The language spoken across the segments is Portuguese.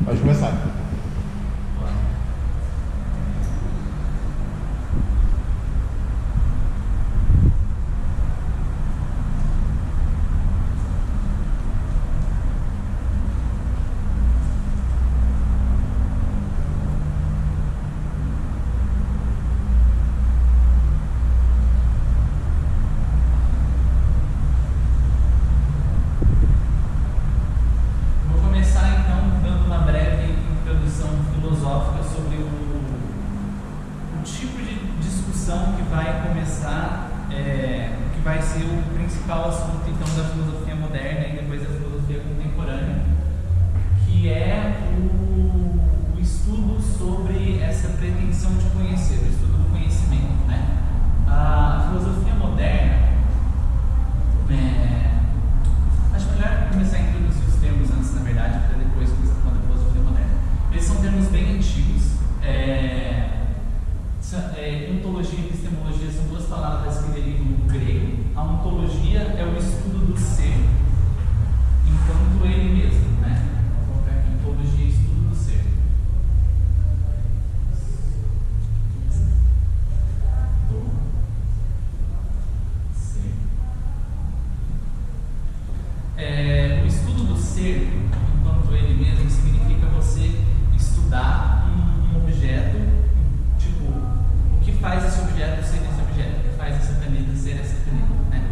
Pode começar. Ontologia e epistemologia são duas palavras que derivam do grego. A ontologia é o estudo do ser enquanto ele mesmo, né? Vou colocar aqui, ontologia é estudo do ser. O estudo do ser enquanto ele mesmo significa você estudar um objeto, tipo, o que faz esse objeto ser esse objeto, o que faz essa caneta ser essa caneta, né?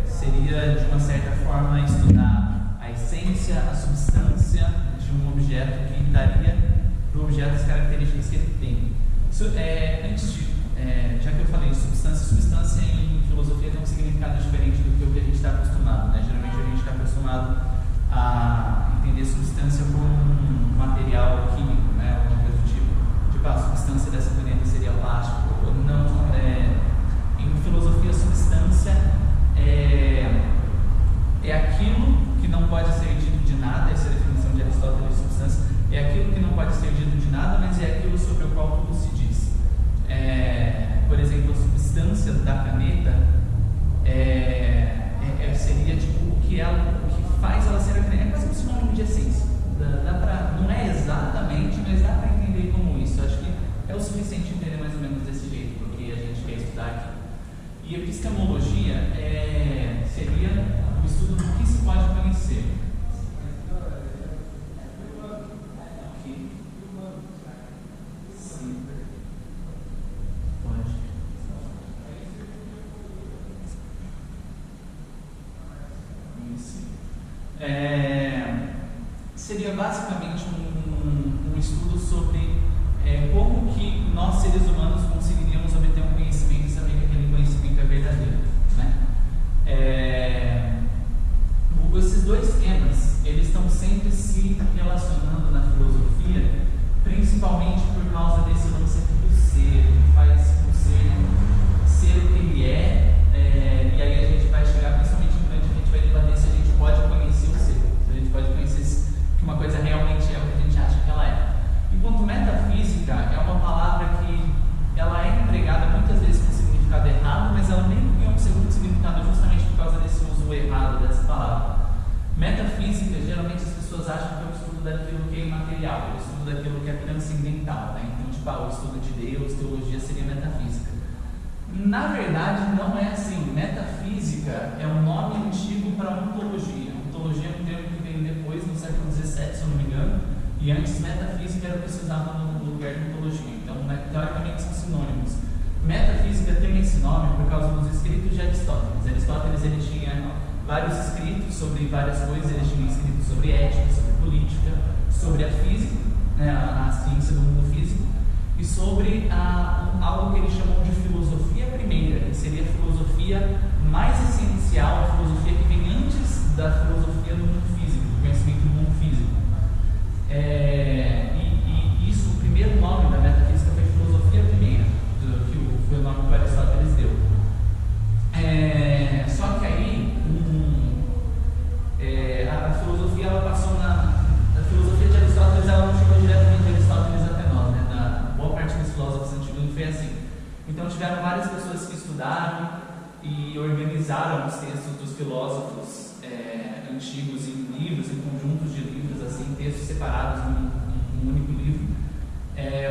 Seria, de uma certa forma, estudar a essência, a substância de um objeto que daria para o objeto as características que ele tem. Já que eu falei substância em filosofia tem um significado diferente do que o que a gente está acostumado, né? Geralmente a gente está acostumado a entender substância como um material químico, né? Alguma coisa do tipo a substância dessa caneta seria plástico. Não, em filosofia, substância é aquilo que não pode ser dito de nada. Essa é a definição de Aristóteles de substância. É aquilo que não pode ser dito de nada, mas é aquilo sobre o qual tudo se diz. Por exemplo, a substância da caneta seria tipo o que faz ela ser a caneta. É quase um sinônimo de essência. Não é exatamente, mas dá para entender como isso. Acho que é o suficiente entender mais ou menos desse jeito, porque a gente quer estudar aqui. E epistemologia seria o estudo do que se pode conhecer. Aqui. Sim. Pode. Isso. Seria basicamente um estudo sobre como que nós, seres humanos, conseguiríamos obter um conhecimento e saber que aquele conhecimento é verdadeiro, né? Esses dois temas, eles estão sempre se relacionando na filosofia, principalmente por causa desse lance aqui do ser, que faz o ser o que ele é, e aí a gente vai chegar principalmente em frente, a gente vai debater se a gente pode conhecer o ser, se a gente pode conhecer que uma coisa realmente é o que a gente acha que ela é. Enquanto metafísica é uma palavra que ela é empregada muitas vezes com significado errado, mas ela nem tem um segundo significado justamente por causa desse uso errado dessa palavra. Metafísica, geralmente as pessoas acham que é o estudo daquilo que é imaterial, é o estudo daquilo que é transcendental, né? Então, tipo, o estudo de Deus, teologia seria metafísica. Na verdade, não é assim. Metafísica é um nome antigo para ontologia. Ontologia é um termo que veio depois, no século XVII, se eu não me engano, e antes metafísica era o que se usava no lugar de ontologia. Então, teoricamente, são sinônimos. Metafísica tem esse nome por causa dos escritos de Aristóteles. Aristóteles, ele tinha vários escritos sobre várias coisas. Ele tinha escritos sobre ética, sobre política, sobre a física, né, a ciência do mundo físico, e sobre algo que ele chamou de filosofia primeira, que seria a filosofia mais essencial, a filosofia que vem antes da filosofia do mundo físico, do conhecimento do mundo físico. E isso, o primeiro nome da metafísica foi filosofia primeira, que foi o nome que o Aristóteles deu. Só que aí a filosofia, ela passou a filosofia de Aristóteles, ela não chegou diretamente de Aristóteles até nós, né? Boa parte dos filósofos antigos foi assim. Então tiveram várias pessoas que estudaram e organizaram os textos dos filósofos antigos em livros, em conjuntos de livros, assim, textos separados num único livro,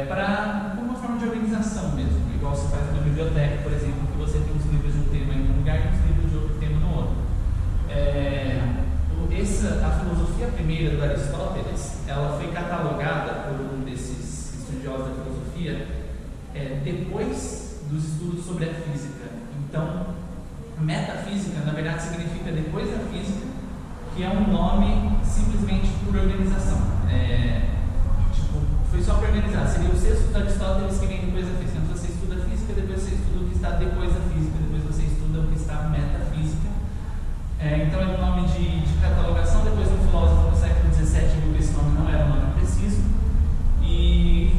para uma forma de organização mesmo, igual se faz na biblioteca, por exemplo, que você tem os livros de um tema em um lugar e os livros de outro tema no outro. A filosofia primeira do Aristóteles, ela foi catalogada por um desses estudiosos da filosofia depois dos estudos sobre a física. Então, metafísica, na verdade, significa depois da física, que é um nome simplesmente por organização. Foi só para organizar. Seria o sexto do Aristóteles que vem depois da física. Então, você estuda a física, depois você estuda o que está depois da física, depois você estuda o que está metafísica. Então, é um nome de catalogação. Depois, um filósofo no século XVII viu que esse nome não era um nome preciso e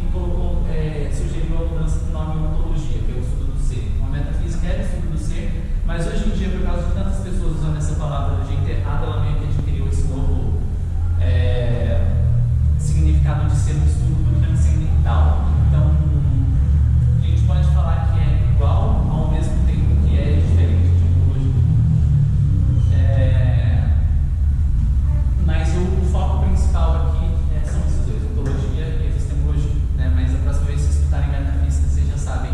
sugeriu a mudança do nome ontologia, que é o estudo do ser. Então, a metafísica era o estudo do ser, mas hoje em dia, por causa de tantas pessoas usando essa palavra do jeito errado, ela meio que adquiriu esse novo significado de ser um estudo transcendental. Então, a gente pode falar que é igual ao mesmo tempo que é diferente de ontologia. Mas o foco principal aqui são esses dois, ontologia e epistemologia, né? Mas a próxima vez que vocês escutarem metafísica, vocês já sabem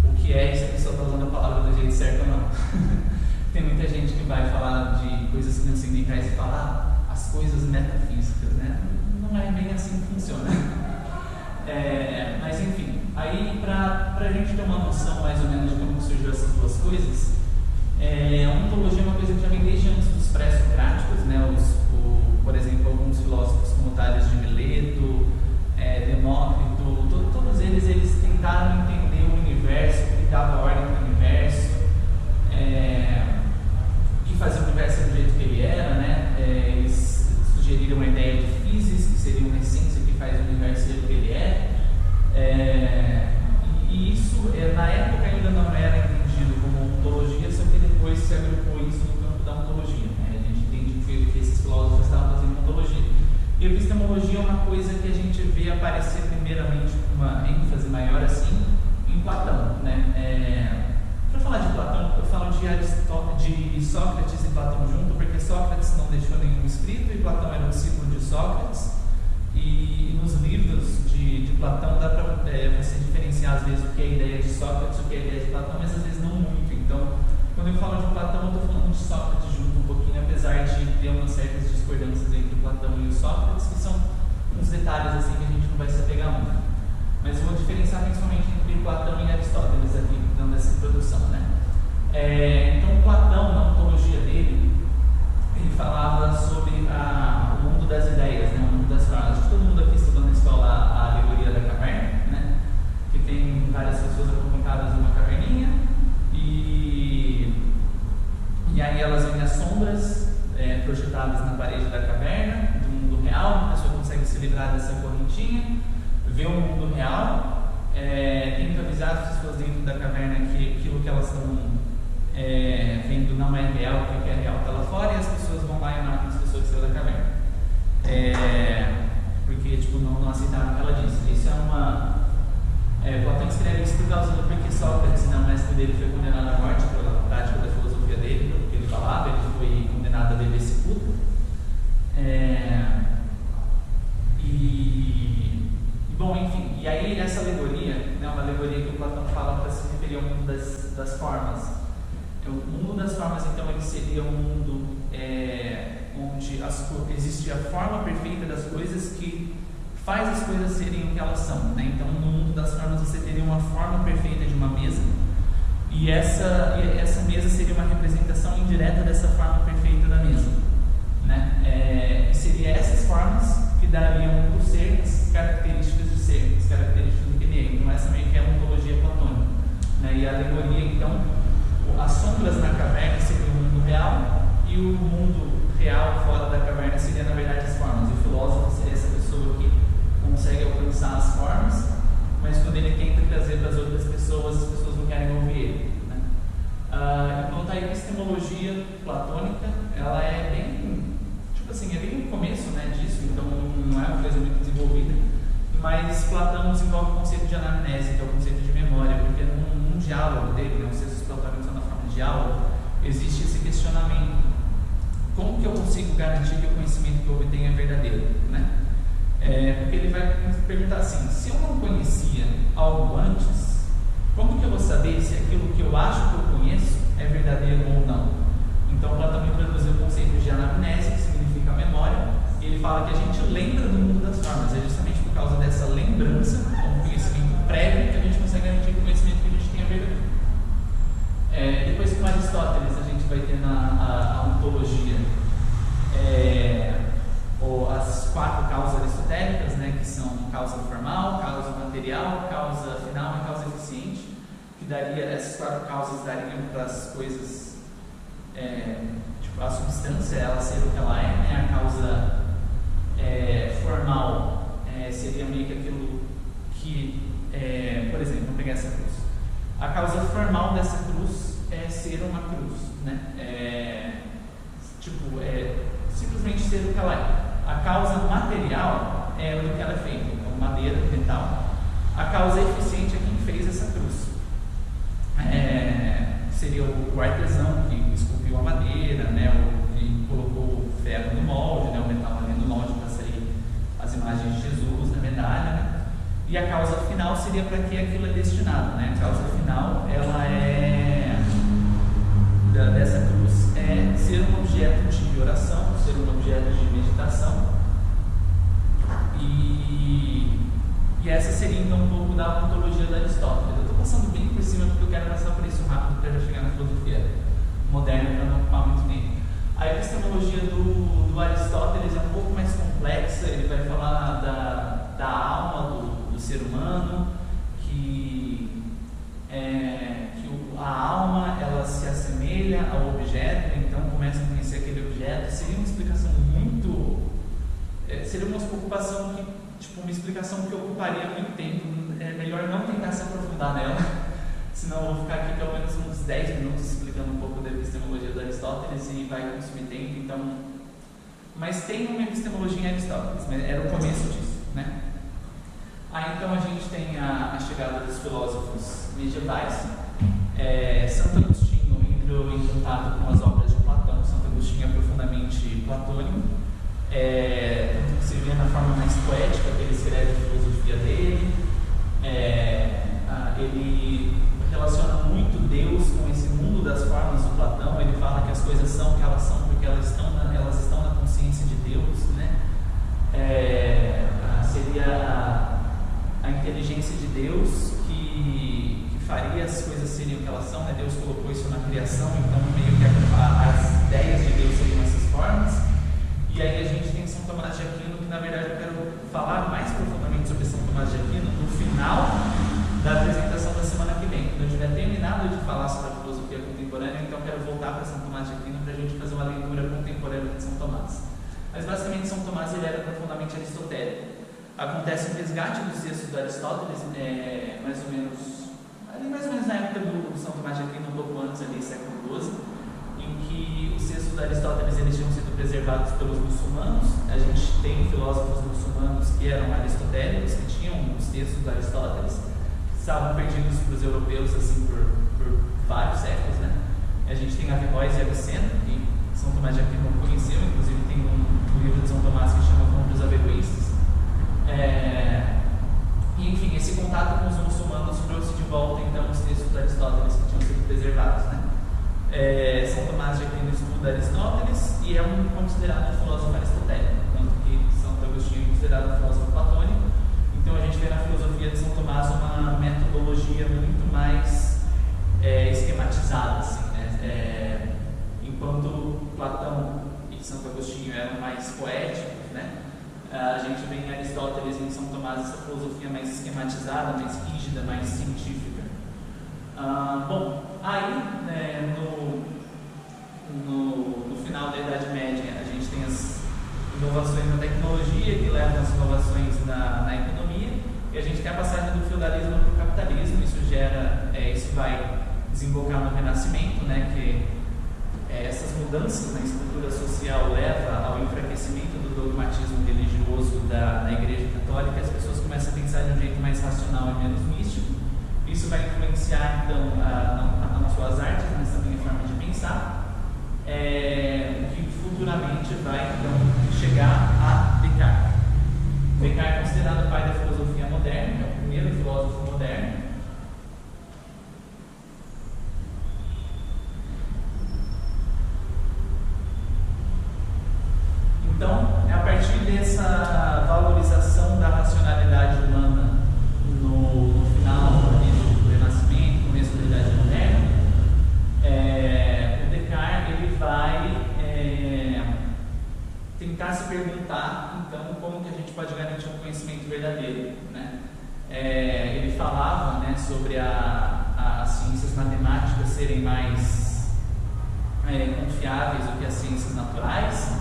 o que é e se a pessoa está usando a palavra do jeito certo ou não. Tem muita gente que vai falar de coisas transcendentais e falar as coisas metafísicas, né? Não é bem assim que funciona. Mas enfim, aí para a gente ter uma noção mais ou menos de como surgiu essas duas coisas, a ontologia é uma coisa que já vem desde antes dos pré-socráticos, né? Por exemplo, alguns filósofos como Tales de Mileto, Demócrito, todos eles tentaram entender o universo, o que dava ordem no universo, que fazia o universo do jeito que ele era, né? Eles sugeriram a ideia de physis, que seria uma essência que faz o universo ser o que ele é. E isso, na época, ainda não era entendido como ontologia, só que depois se agrupou isso no campo da ontologia, né? A gente entende que esses filósofos estavam fazendo ontologia. E epistemologia é uma coisa que a gente vê aparecer primeiramente com uma ênfase maior assim em Platão, né? Para falar de Platão, eu falo de Sócrates e Platão junto, porque Sócrates não deixou nenhum escrito e Platão era um discípulo de Sócrates. E nos livros de Platão dá para você diferenciar às vezes o que é a ideia de Sócrates e o que é a ideia de Platão, mas às vezes não muito. Então, quando eu falo de Platão, eu estou falando de Sócrates junto um pouquinho, apesar de ter umas certas discordâncias entre Platão e o Sócrates, que são uns detalhes assim que a gente não vai se apegar muito. Mas eu vou diferenciar principalmente entre Platão e Aristóteles aqui, dando essa introdução, né? Então, Platão, na ontologia dele, ele falava sobre o mundo das ideias, né? O mundo das formas. Todo mundo aqui estudou na escola a alegoria da caverna, né? Que tem várias pessoas acompanhadas numa caverninha e aí elas veem as sombras projetadas na parede da caverna, do mundo real. A pessoa consegue se livrar dessa correntinha, ver o mundo real, tenta avisar as pessoas dentro da caverna que aquilo que elas estão vendo não é real, que o que é real está lá fora, e as pessoas vão lá e matam as pessoas que saíram da caverna. Porque não aceitaram o que ela disse. Isso Platão escreve isso por causa do porque Sócrates, o mestre dele, foi condenado à morte pela prática da filosofia dele, pelo que ele falava. Ele foi condenado a beber cicuta. Bom, enfim, e aí essa alegoria, né, uma alegoria que o Platão fala para se referir ao mundo das formas. O mundo das formas, então, ele seria um mundo onde existe a forma perfeita das coisas que faz as coisas serem o que elas são, né? Então, no mundo das formas, você teria uma forma perfeita de uma mesa e essa mesa seria uma representação indireta dessa forma perfeita da mesa, né? E seria essas formas que dariam para o ser as características de ser, as características do que ele é. Então, essa meio que é a ontologia platônica, né? E a alegoria, então, as sombras na caverna seria o mundo real e o mundo real fora da caverna seria, na verdade, as formas. O filósofo seria essa pessoa que consegue alcançar as formas, mas quando ele tenta trazer para as outras pessoas, as pessoas não querem ouvir ele, né? Então, a epistemologia platônica, ela é bem, é bem no começo, né, disso, então não é uma coisa muito desenvolvida, mas Platão desenvolve o conceito de anamnese, que é o conceito de memória, porque num diálogo dele, né, os textos platônicos são na forma de diálogo, existe esse questionamento como que eu consigo garantir que o conhecimento que eu obtenho é verdadeiro, né? Porque ele vai perguntar assim: se eu não conhecia algo antes, como que eu vou saber se aquilo que eu acho que eu conheço é verdadeiro ou não? Então Platão introduziu o conceito de anamnese, que significa memória, e ele fala que a gente lembra do mundo das formas. É justamente por causa dessa lembrança, como conhecimento prévio, que a gente consegue garantir que o conhecimento que a gente tem é verdadeiro. Depois, com Aristóteles, a gente vai ter a ontologia, ou as 4 causas aristotélicas, né, que são causa formal, causa material, causa final e causa eficiente, que essas 4 causas dariam para as coisas, tipo a substância, ela ser o que ela é, né? A causa formal seria meio que aquilo que, por exemplo, vamos pegar essa cruz. A causa formal dessa cruz é ser uma cruz, né? Simplesmente ser o que ela é. A causa material é do que ela é feita, então madeira, metal. A causa eficiente é quem fez essa cruz. Seria o artesão que esculpiu a madeira, né? E colocou o ferro no molde, né? O metal ali no molde para sair as imagens de Jesus na medalha, né? E a causa final seria para que aquilo é destinado, né? A causa final, ela dessa cruz é ser um objeto de oração, ser um objeto de meditação. E essa seria então um pouco da ontologia da Aristóteles. Eu estou passando bem por cima porque eu quero passar por isso rápido para já chegar na filosofia moderna, para não ocupar muito tempo. A epistemologia do Aristóteles é um pouco mais complexa. Ele vai falar da alma do ser humano, que a alma ela se assemelha ao objeto, então começa a conhecer aquele objeto. Seria uma explicação seria uma ocupação uma explicação que ocuparia muito tempo. É melhor não tentar se aprofundar nela, senão eu vou ficar aqui pelo menos uns 10 minutos explicando um pouco da epistemologia de Aristóteles e vai consumir tempo. Então, mas tem uma epistemologia em Aristóteles, mas era o começo disso, né? Então a gente tem a chegada dos filósofos medievais. Santo Agostinho entrou em contato com as obras de Platão. Santo Agostinho é profundamente platônico. Tanto que se vê na forma mais poética que ele escreve a filosofia dele. Ele relaciona muito Deus com esse mundo das formas do Platão. Ele fala que as coisas são o que elas são porque elas estão na consciência de Deus, né? Seria a inteligência de Deus que faria as coisas serem o que elas são, né? Deus colocou isso na criação, então meio que as ideias de Deus seriam essas formas. E aí a gente tem São Tomás de Aquino, que na verdade eu quero falar mais profundamente sobre São Tomás de Aquino no final da apresentação da semana que vem. Quando eu tiver terminado de falar sobre a filosofia contemporânea, então eu quero voltar para São Tomás de Aquino para a gente fazer uma leitura contemporânea de São Tomás. Mas basicamente São Tomás ele era profundamente aristotélico. Acontece um resgate dos textos do Aristóteles, mais ou menos na época do São Tomás de Aquino, um pouco antes, ali, século XII, em que os textos do Aristóteles eles tinham sido preservados pelos muçulmanos. A gente tem filósofos muçulmanos que eram aristotélicos, que tinham os textos do Aristóteles, que estavam perdidos para os europeus assim, por vários séculos, né? A gente tem Averroes e Avicena, que São Tomás de Aquino conheceu, inclusive tem um livro de São Tomás que chama Contra os Averroístas. E enfim, esse contato com os muçulmanos trouxe de volta então os textos de Aristóteles que tinham sido preservados, né? São Tomás de Aquino estuda Aristóteles e é considerado um filósofo aristotélico, tanto que Santo Agostinho é considerado um filósofo platônico. Então a gente vê na filosofia de São Tomás uma metodologia muito mais esquematizada, assim, né? Enquanto Platão e Santo Agostinho eram mais poéticos, né? A gente vê em Aristóteles e em São Tomás essa filosofia mais esquematizada, mais rígida, mais científica. Bom, aí no final da Idade Média a gente tem as inovações na tecnologia que levam às inovações na economia, e a gente tem a passagem do feudalismo para o capitalismo. Isso vai desembocar no Renascimento, né, que essas mudanças na estrutura social levam ao enfraquecimento do dogmatismo religioso da Igreja Católica. As pessoas começam a pensar de um jeito mais racional e menos místico. Isso vai influenciar então não suas artes, mas também a forma de pensar, que Então, é a partir dessa valorização da racionalidade humana no final do Renascimento, começo da Idade Moderna, o Descartes ele vai tentar se perguntar, então, como que a gente pode garantir um conhecimento verdadeiro, né? Ele falava, né, sobre as ciências matemáticas serem mais confiáveis do que as ciências naturais,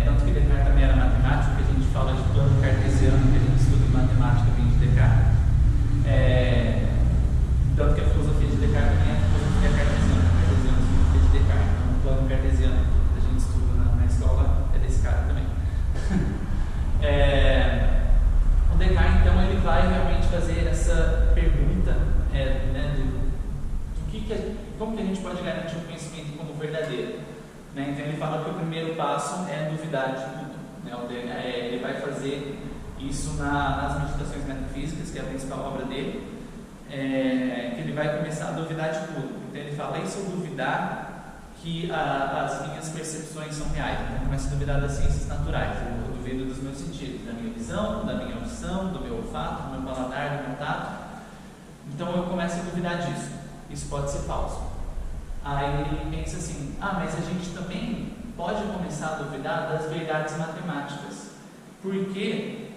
tanto que Descartes também era matemático, que a gente fala de plano cartesiano, que a gente estuda em matemática vem de Descartes, tanto que a filosofia de Descartes também é a filosofia cartesiana, filosofia de Descartes, então o plano cartesiano que a gente estuda na escola é desse cara também. O Descartes, então, ele vai realmente fazer essa pergunta, né, como que a gente pode garantir o conhecimento como verdadeiro, né? Então ele fala que o primeiro passo é duvidar de tudo, né? Ele vai fazer isso nas meditações metafísicas, que é a principal obra dele, que ele vai começar a duvidar de tudo. Então ele fala, e se eu duvidar que as minhas percepções são reais? Então eu começo a duvidar das ciências naturais, eu duvido dos meus sentidos, da minha visão, da minha audição, do meu olfato, do meu paladar, do meu tato. Então eu começo a duvidar disso. Isso pode ser falso. Aí ele pensa assim, mas a gente também pode começar a duvidar das verdades matemáticas. Porque,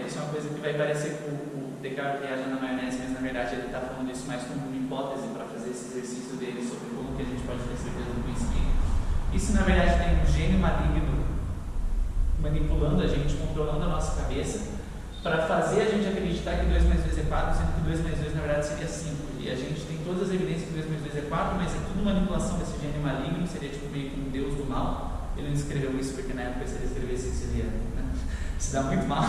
isso é uma coisa que vai parecer que o Descartes viaja na maionese, mas na verdade ele está falando isso mais como uma hipótese para fazer esse exercício dele sobre como que a gente pode ter certeza do conhecimento. Isso na verdade tem um gênio maligno manipulando a gente, controlando a nossa cabeça, para fazer a gente acreditar que 2 mais 2 é 4, sendo que 2 mais 2 na verdade seria 5. E a gente tem todas as evidências que 2 mais 2 é 4, mas é tudo manipulação desse gênio maligno, seria tipo meio que um deus do mal. Ele não escreveu isso porque na época se ele escrevesse isso seria, né, se dá muito mal.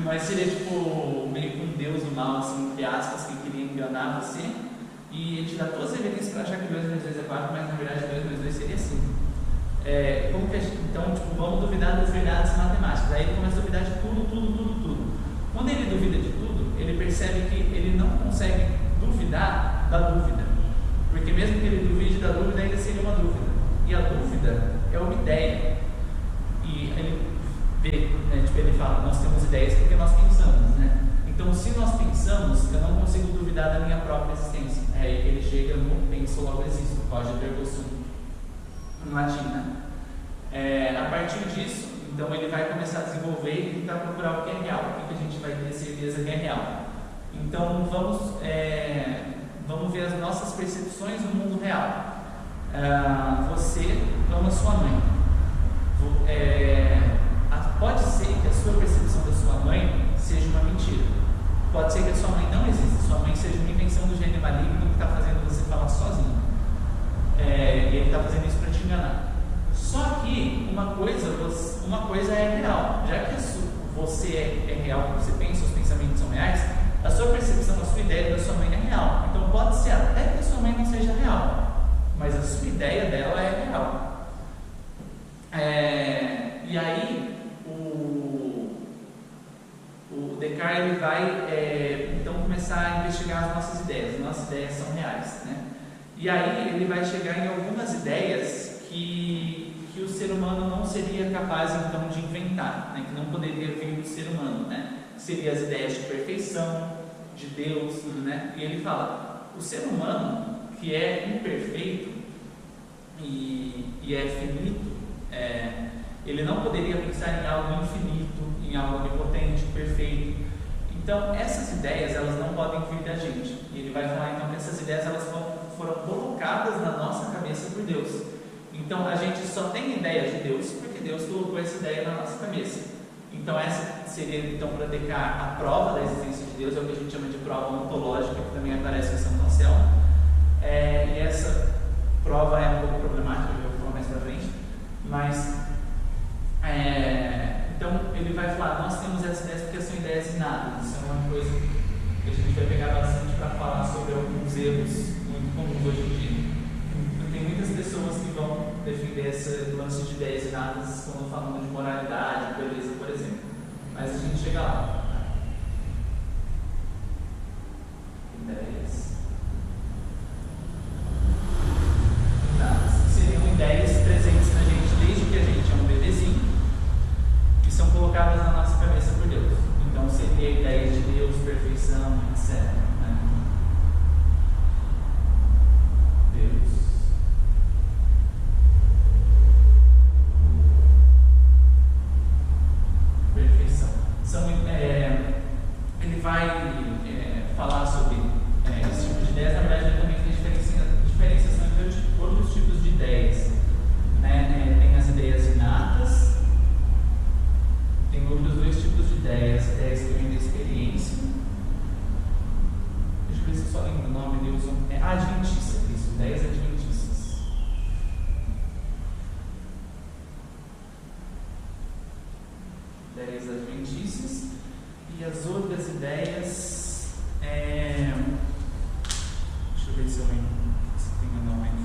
Mas seria tipo meio que um deus do mal, assim, entre aspas, que queria enganar você. E ele te dá todas as evidências para achar que 2 mais 2 é 4, mas na verdade 2 mais 2 seria 5. Como que então, vamos duvidar das verdades matemáticas. Aí ele começa a duvidar de tudo. Quando ele duvida de tudo, ele percebe que ele não consegue duvidar da dúvida, porque mesmo que ele duvide da dúvida, ainda seria uma dúvida, e a dúvida é uma ideia. E ele vê, né, ele fala, nós temos ideias porque nós pensamos, né? Então, se nós pensamos, eu não consigo duvidar da minha própria existência. Aí ele chega no penso logo existo, cogito ergo sum, em latim, né? A partir disso, então ele vai começar a desenvolver e tentar procurar o que é real, o que a gente vai ter certeza que é real. Então vamos ver as nossas percepções no mundo real. Você ama sua mãe. Pode ser que a sua percepção da sua mãe seja uma mentira. Pode ser que a sua mãe não exista, sua mãe seja uma invenção do gênio maligno que está fazendo você falar sozinho. E ele está fazendo isso para te enganar. Só que uma coisa é real. Já que você é real, você pensa, os pensamentos são reais, a sua percepção, a sua ideia da sua mãe é real. Então pode ser até que a sua mãe não seja real, mas a sua ideia dela é real. E aí o Descartes ele vai então começar a investigar as nossas ideias. Nossas ideias são reais, né? E aí ele vai chegar em algumas ideias que o ser humano não seria capaz então de inventar, né? Que não poderia vir do ser humano, né? Seria as ideias de perfeição, de Deus, né? E ele fala, o ser humano que é imperfeito e é finito, ele não poderia pensar em algo infinito, em algo onipotente, perfeito. Então essas ideias elas não podem vir da gente. E ele vai falar então que essas ideias elas foram colocadas na nossa cabeça por Deus. Então a gente só tem ideia de Deus porque Deus colocou essa ideia na nossa cabeça. Então essa seria então para Descartes a prova da existência de Deus, é o que a gente chama de prova ontológica, que também aparece em Santo Anselmo. E essa prova é um pouco problemática, eu vou falar mais para frente, mas então ele vai falar, nós temos essas ideias porque são ideias inatas. Isso é uma coisa que a gente vai pegar bastante para falar sobre alguns erros muito comuns hoje em dia. Tem muitas pessoas que vão defender esse lance de ideias inatas quando falando de moralidade, beleza, por exemplo. Mas a gente chega lá. Ideias inatas. Seriam ideias presentes na gente desde que a gente é um bebezinho. as outras ideias, deixa eu ver se tem o nome aqui.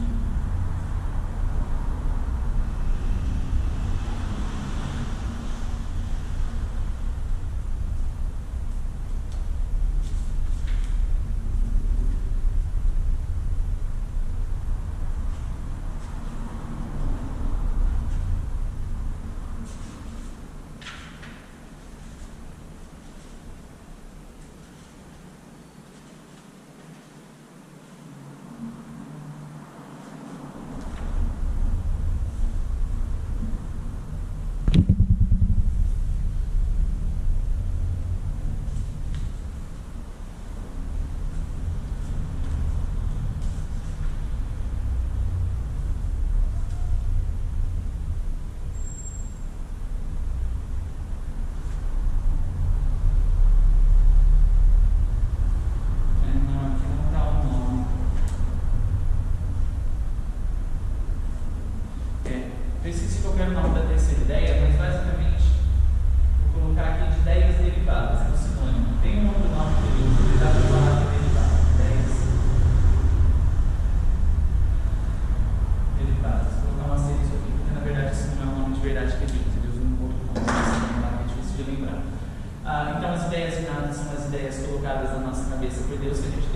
Então as ideias inatas são as ideias colocadas na nossa cabeça por Deus, que a gente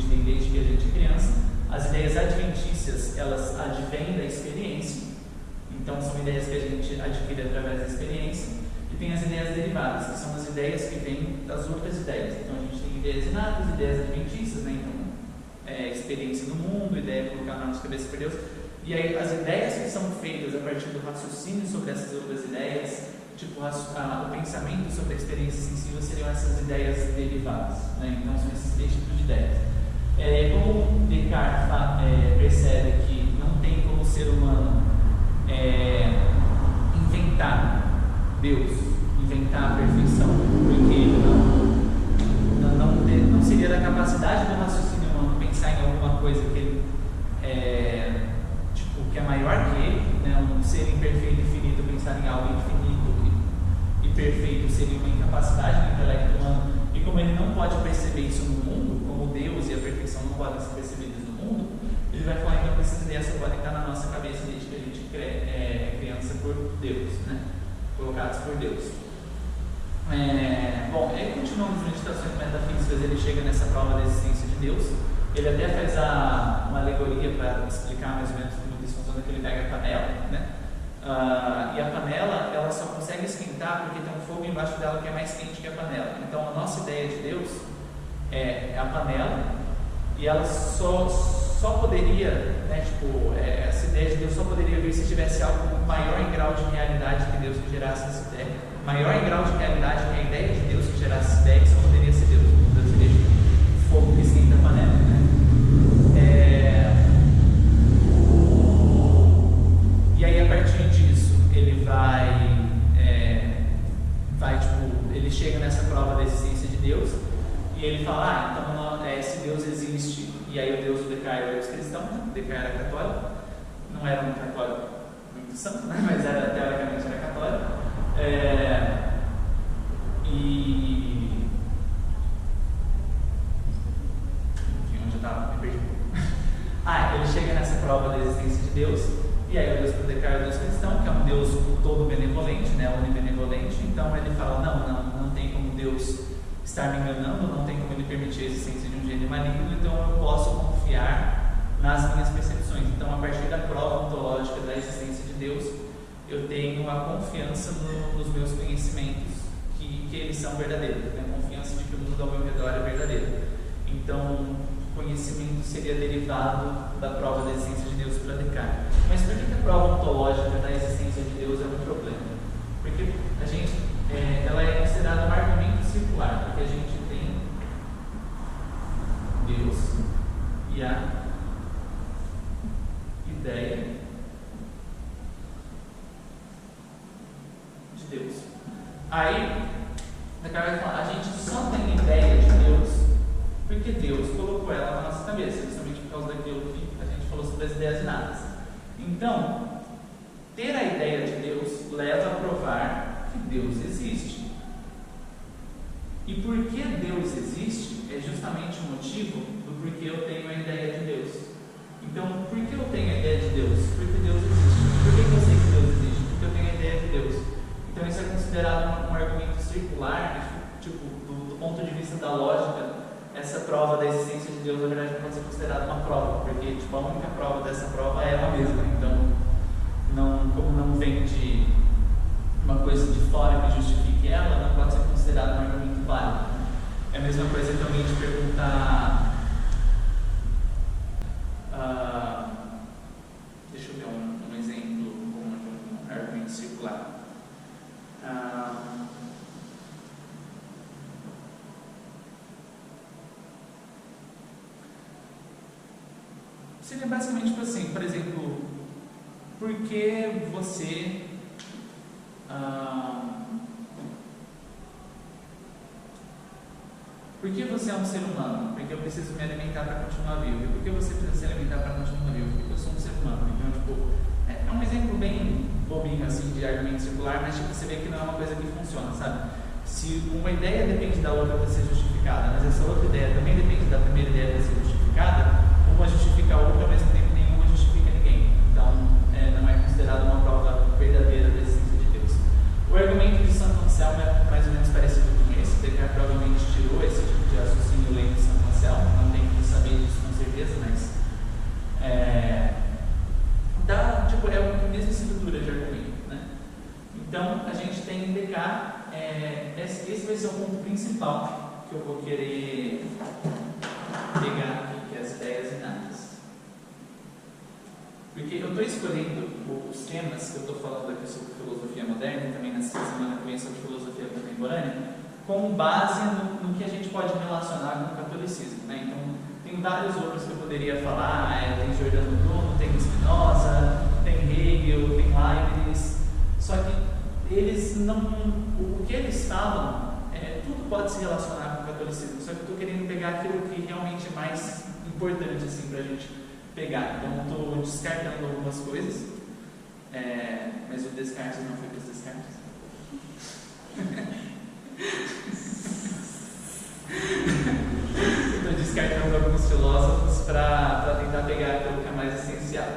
tem desde que a gente é criança. As ideias adventícias, elas advêm da experiência, então são ideias que a gente adquire através da experiência. E tem as ideias derivadas, que são as ideias que vêm das outras ideias. Então a gente tem ideias inatas, ideias adventícias, né? Então, experiência do mundo, ideia colocada na nossa cabeça por Deus. E aí as ideias que são feitas a partir do raciocínio sobre essas outras ideias, tipo o pensamento sobre a experiência sensível, seriam essas ideias derivadas, né? Então são esses três tipos de ideias. Como Descartes percebe que não tem como o ser humano inventar Deus, inventar a perfeição, porque não seria da capacidade do raciocínio humano pensar em alguma coisa que ele que é maior que ele, né? Um ser imperfeito e finito pensar em algo infinito e perfeito seria uma incapacidade do intelecto humano. E como ele não pode perceber isso no mundo, como Deus e a perfeição não podem ser percebidas no mundo, ele vai falar então que essas ideias só podem estar na nossa cabeça desde que a gente é criança por Deus, né? Colocados por Deus. Bom, ele continua nas meditações metafísicas, ele chega nessa prova da existência de Deus. Ele até faz uma alegoria para explicar mais ou menos como isso funciona, que ele pega a panela, né? E a panela, ela só consegue esquentar porque tem um fogo embaixo dela que é mais quente que a panela. Então a nossa ideia de Deus é a panela, e ela só poderia, né, essa ideia de Deus só poderia vir se tivesse algo maior em grau de realidade que Deus que gerasse essa ideia. Maior em grau de realidade que a ideia de Deus que gerasse essa ideia, que só poderia ser Deus. Deus seria o fogo que esquenta a panela, né? E aí a partir disso ele ele chega nessa prova da existência de Deus e ele fala, então se Deus existe, e aí o Deus do Descartes era os cristãos, Descartes era católico, não era um católico muito santo, né? Mas teoricamente era católico, onde eu estava? Me perdi. Ele chega nessa prova da existência de Deus, e aí o Deus do Descartes é o Deus cristão, que é um Deus todo benevolente, né, onibenevolente. Então ele fala, não tem como Deus estar me enganando, não tem como ele permitir a existência de um gênio maligno, então eu posso confiar nas minhas percepções. Então a partir da prova ontológica da existência de Deus, eu tenho a confiança nos meus conhecimentos, que eles são verdadeiros, né? A confiança de que o mundo ao meu redor é verdadeiro. Então conhecimento seria derivado da prova da existência de Deus para Descartes. Mas por que a prova ontológica da existência de Deus é um problema? Porque a gente, ela é considerada um argumento circular, porque a gente tem Deus e a ideia de Deus. Aí, Descartes vai falar, a gente só tem ideia de Deus porque Deus colocou ela na nossa cabeça, justamente por causa daquilo que a gente falou sobre as ideias inatas. Então, ter a ideia de Deus leva a provar que Deus existe. E por que Deus existe é justamente o motivo do porquê eu tenho a ideia de Deus. Então, por que eu tenho a ideia de Deus? Porque Deus existe. Por que eu sei que Deus existe? Porque eu tenho a ideia de Deus. Então, isso é considerado um argumento circular, tipo, do ponto de vista da lógica, essa prova da existência de Deus, na verdade, não pode ser considerada uma prova, porque tipo, a única prova dessa prova é ela mesma. Então, como não vem de uma coisa de fora que justifique ela, não pode ser considerado um argumento válido. É a mesma coisa que alguém te perguntar. Deixa eu ver um exemplo de um argumento circular. Seria basicamente tipo assim, por exemplo, por que você por que você é um ser humano? Porque eu preciso me alimentar para continuar vivo. E por que você precisa se alimentar para continuar vivo? Porque eu sou um ser humano. Então, tipo, é um exemplo bem bobinho assim de argumento circular, mas tipo, você vê que não é uma coisa que funciona, sabe? Se uma ideia depende da outra para ser justificada, mas essa outra ideia também depende da primeira ideia para ser justificada, uma justifica a outra, ao mesmo tempo nenhuma justifica ninguém. Então, não é considerado uma prova verdadeira da existência de Deus. O argumento de Santo Anselmo é mais ou menos parecido com esse. Descartes provavelmente tirou esse tipo de raciocínio lendo Santo Anselmo, não tem que saber disso com certeza, mas é a mesma estrutura de argumento, né? Então, a gente tem em Descartes, esse vai ser o ponto principal que eu vou querer pegar aqui, que é as ideias inatas. Porque eu estou escolhendo os temas que eu estou falando aqui sobre filosofia moderna, e também nessa semana que vem sobre filosofia contemporânea, com base no que a gente pode relacionar com o catolicismo, né? Então, tem vários outros que eu poderia falar, tem Giordano Bruno, tem Spinoza, tem Hegel, tem Leibniz, só que eles não, o que eles falam, tudo pode se relacionar com o catolicismo, só que eu estou querendo pegar aquilo que realmente é mais importante assim, para a gente pegar. Então, estou descartando algumas coisas, mas o Descartes não foi para os Descartes. Estou descartando alguns filósofos para tentar pegar aquilo que é mais essencial.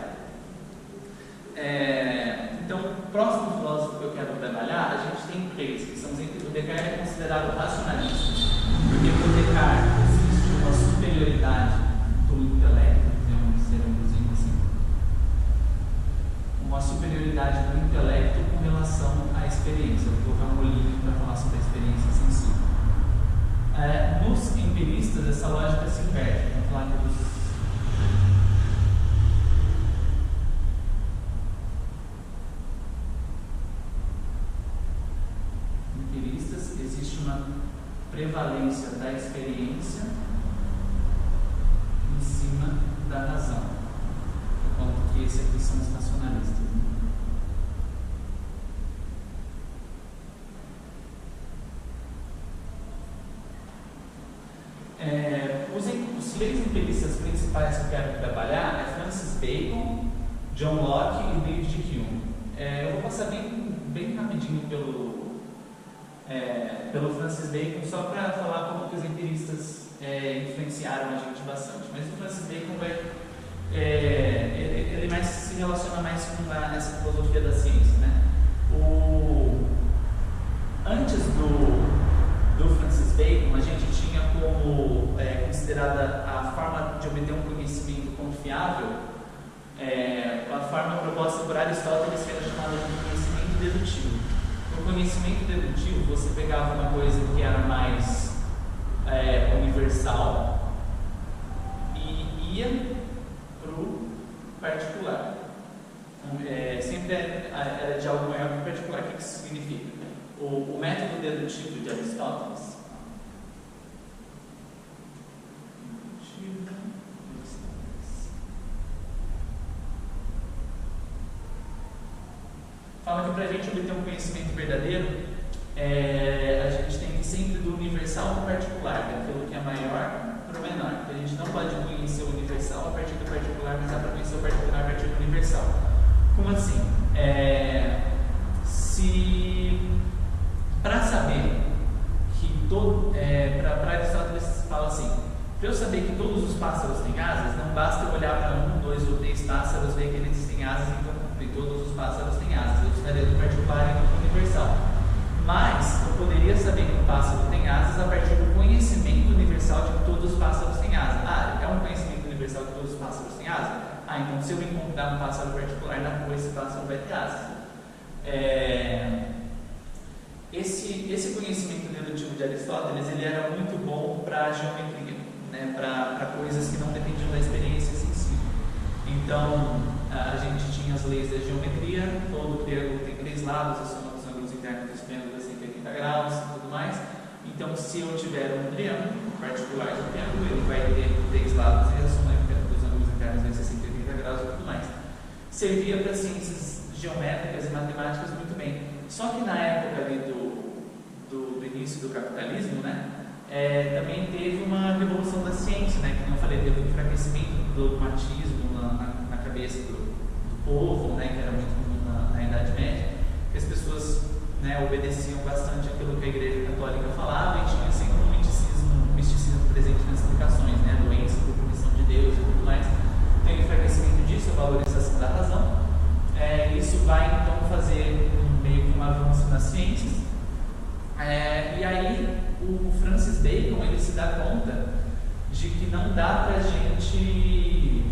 Então, o próximo filósofo que eu quero trabalhar, a gente tem três, que são o Descartes é considerado racionalista, porque para o Descartes existe uma superioridade do intelecto, podemos ser um assim, uma superioridade do intelecto com relação à experiência. Eu vou colocar um olhinho para falar sobre a experiência sensível. Nos empiristas, essa lógica se inverte. Vamos falar aqui dos empiristas, existe uma prevalência da experiência em cima da razão, enquanto que esse aqui são os racionalistas. Os três empiristas principais que eu quero trabalhar é Francis Bacon, John Locke e David Hume. Eu vou passar bem rapidinho pelo Francis Bacon, só para falar como que os empiristas influenciaram a gente bastante. Mas o Francis Bacon ele mais se relaciona mais com essa filosofia da ciência, né? Antes do Francis Bacon, a gente tinha como considerada a forma de obter um conhecimento confiável, a forma proposta por Aristóteles, que era chamada de conhecimento dedutivo. No conhecimento dedutivo, você pegava uma coisa que era mais universal e ia para o particular. Sempre era de algo maior para o particular. O que isso significa? O método dedutivo de Aristóteles fala que para a gente obter um conhecimento verdadeiro, a gente tem que ir sempre do universal para o particular, daquilo que é maior para o menor. A gente não pode conhecer o universal a partir do particular, mas dá para conhecer o particular a partir do universal. Como assim? Para saber que pássaros têm asas, não basta eu olhar para 1, 2 ou 3 pássaros, ver que eles têm asas, então todos os pássaros têm asas. Eu estaria do particular e do universal. Mas eu poderia saber que um pássaro tem asas a partir do conhecimento universal de que todos os pássaros têm asas. Ah, é um conhecimento universal de que todos os pássaros têm asas? Ah, então se eu encontrar um pássaro particular na rua, esse pássaro vai ter asas. Esse conhecimento dedutivo de Aristóteles, ele era muito bom para geometria, né, para coisas que não dependiam da experiência sensível. Então, a gente tinha as leis da geometria, todo triângulo tem 3 lados, a soma dos ângulos internos dos triângulos é 180 graus e tudo mais. Então, se eu tiver um triângulo particular do triângulo, ele vai ter 3 lados e a soma dos ângulos internos vai ser 180 graus e tudo mais. Servia para ciências geométricas e matemáticas muito bem. Só que na época ali do início do capitalismo, né, também teve uma revolução da ciência, né, que como eu falei, teve um enfraquecimento do dogmatismo na cabeça do povo, né, que era muito comum na Idade Média, que as pessoas, né, obedeciam bastante aquilo que a Igreja Católica falava e tinha sempre um misticismo presente nas explicações, né, a doença por permissão de Deus e tudo mais. Tem o enfraquecimento disso, a valorização da razão. Isso vai então fazer meio que um avanço nas ciências. E aí o Francis Bacon, ele se dá conta de que não dá para a gente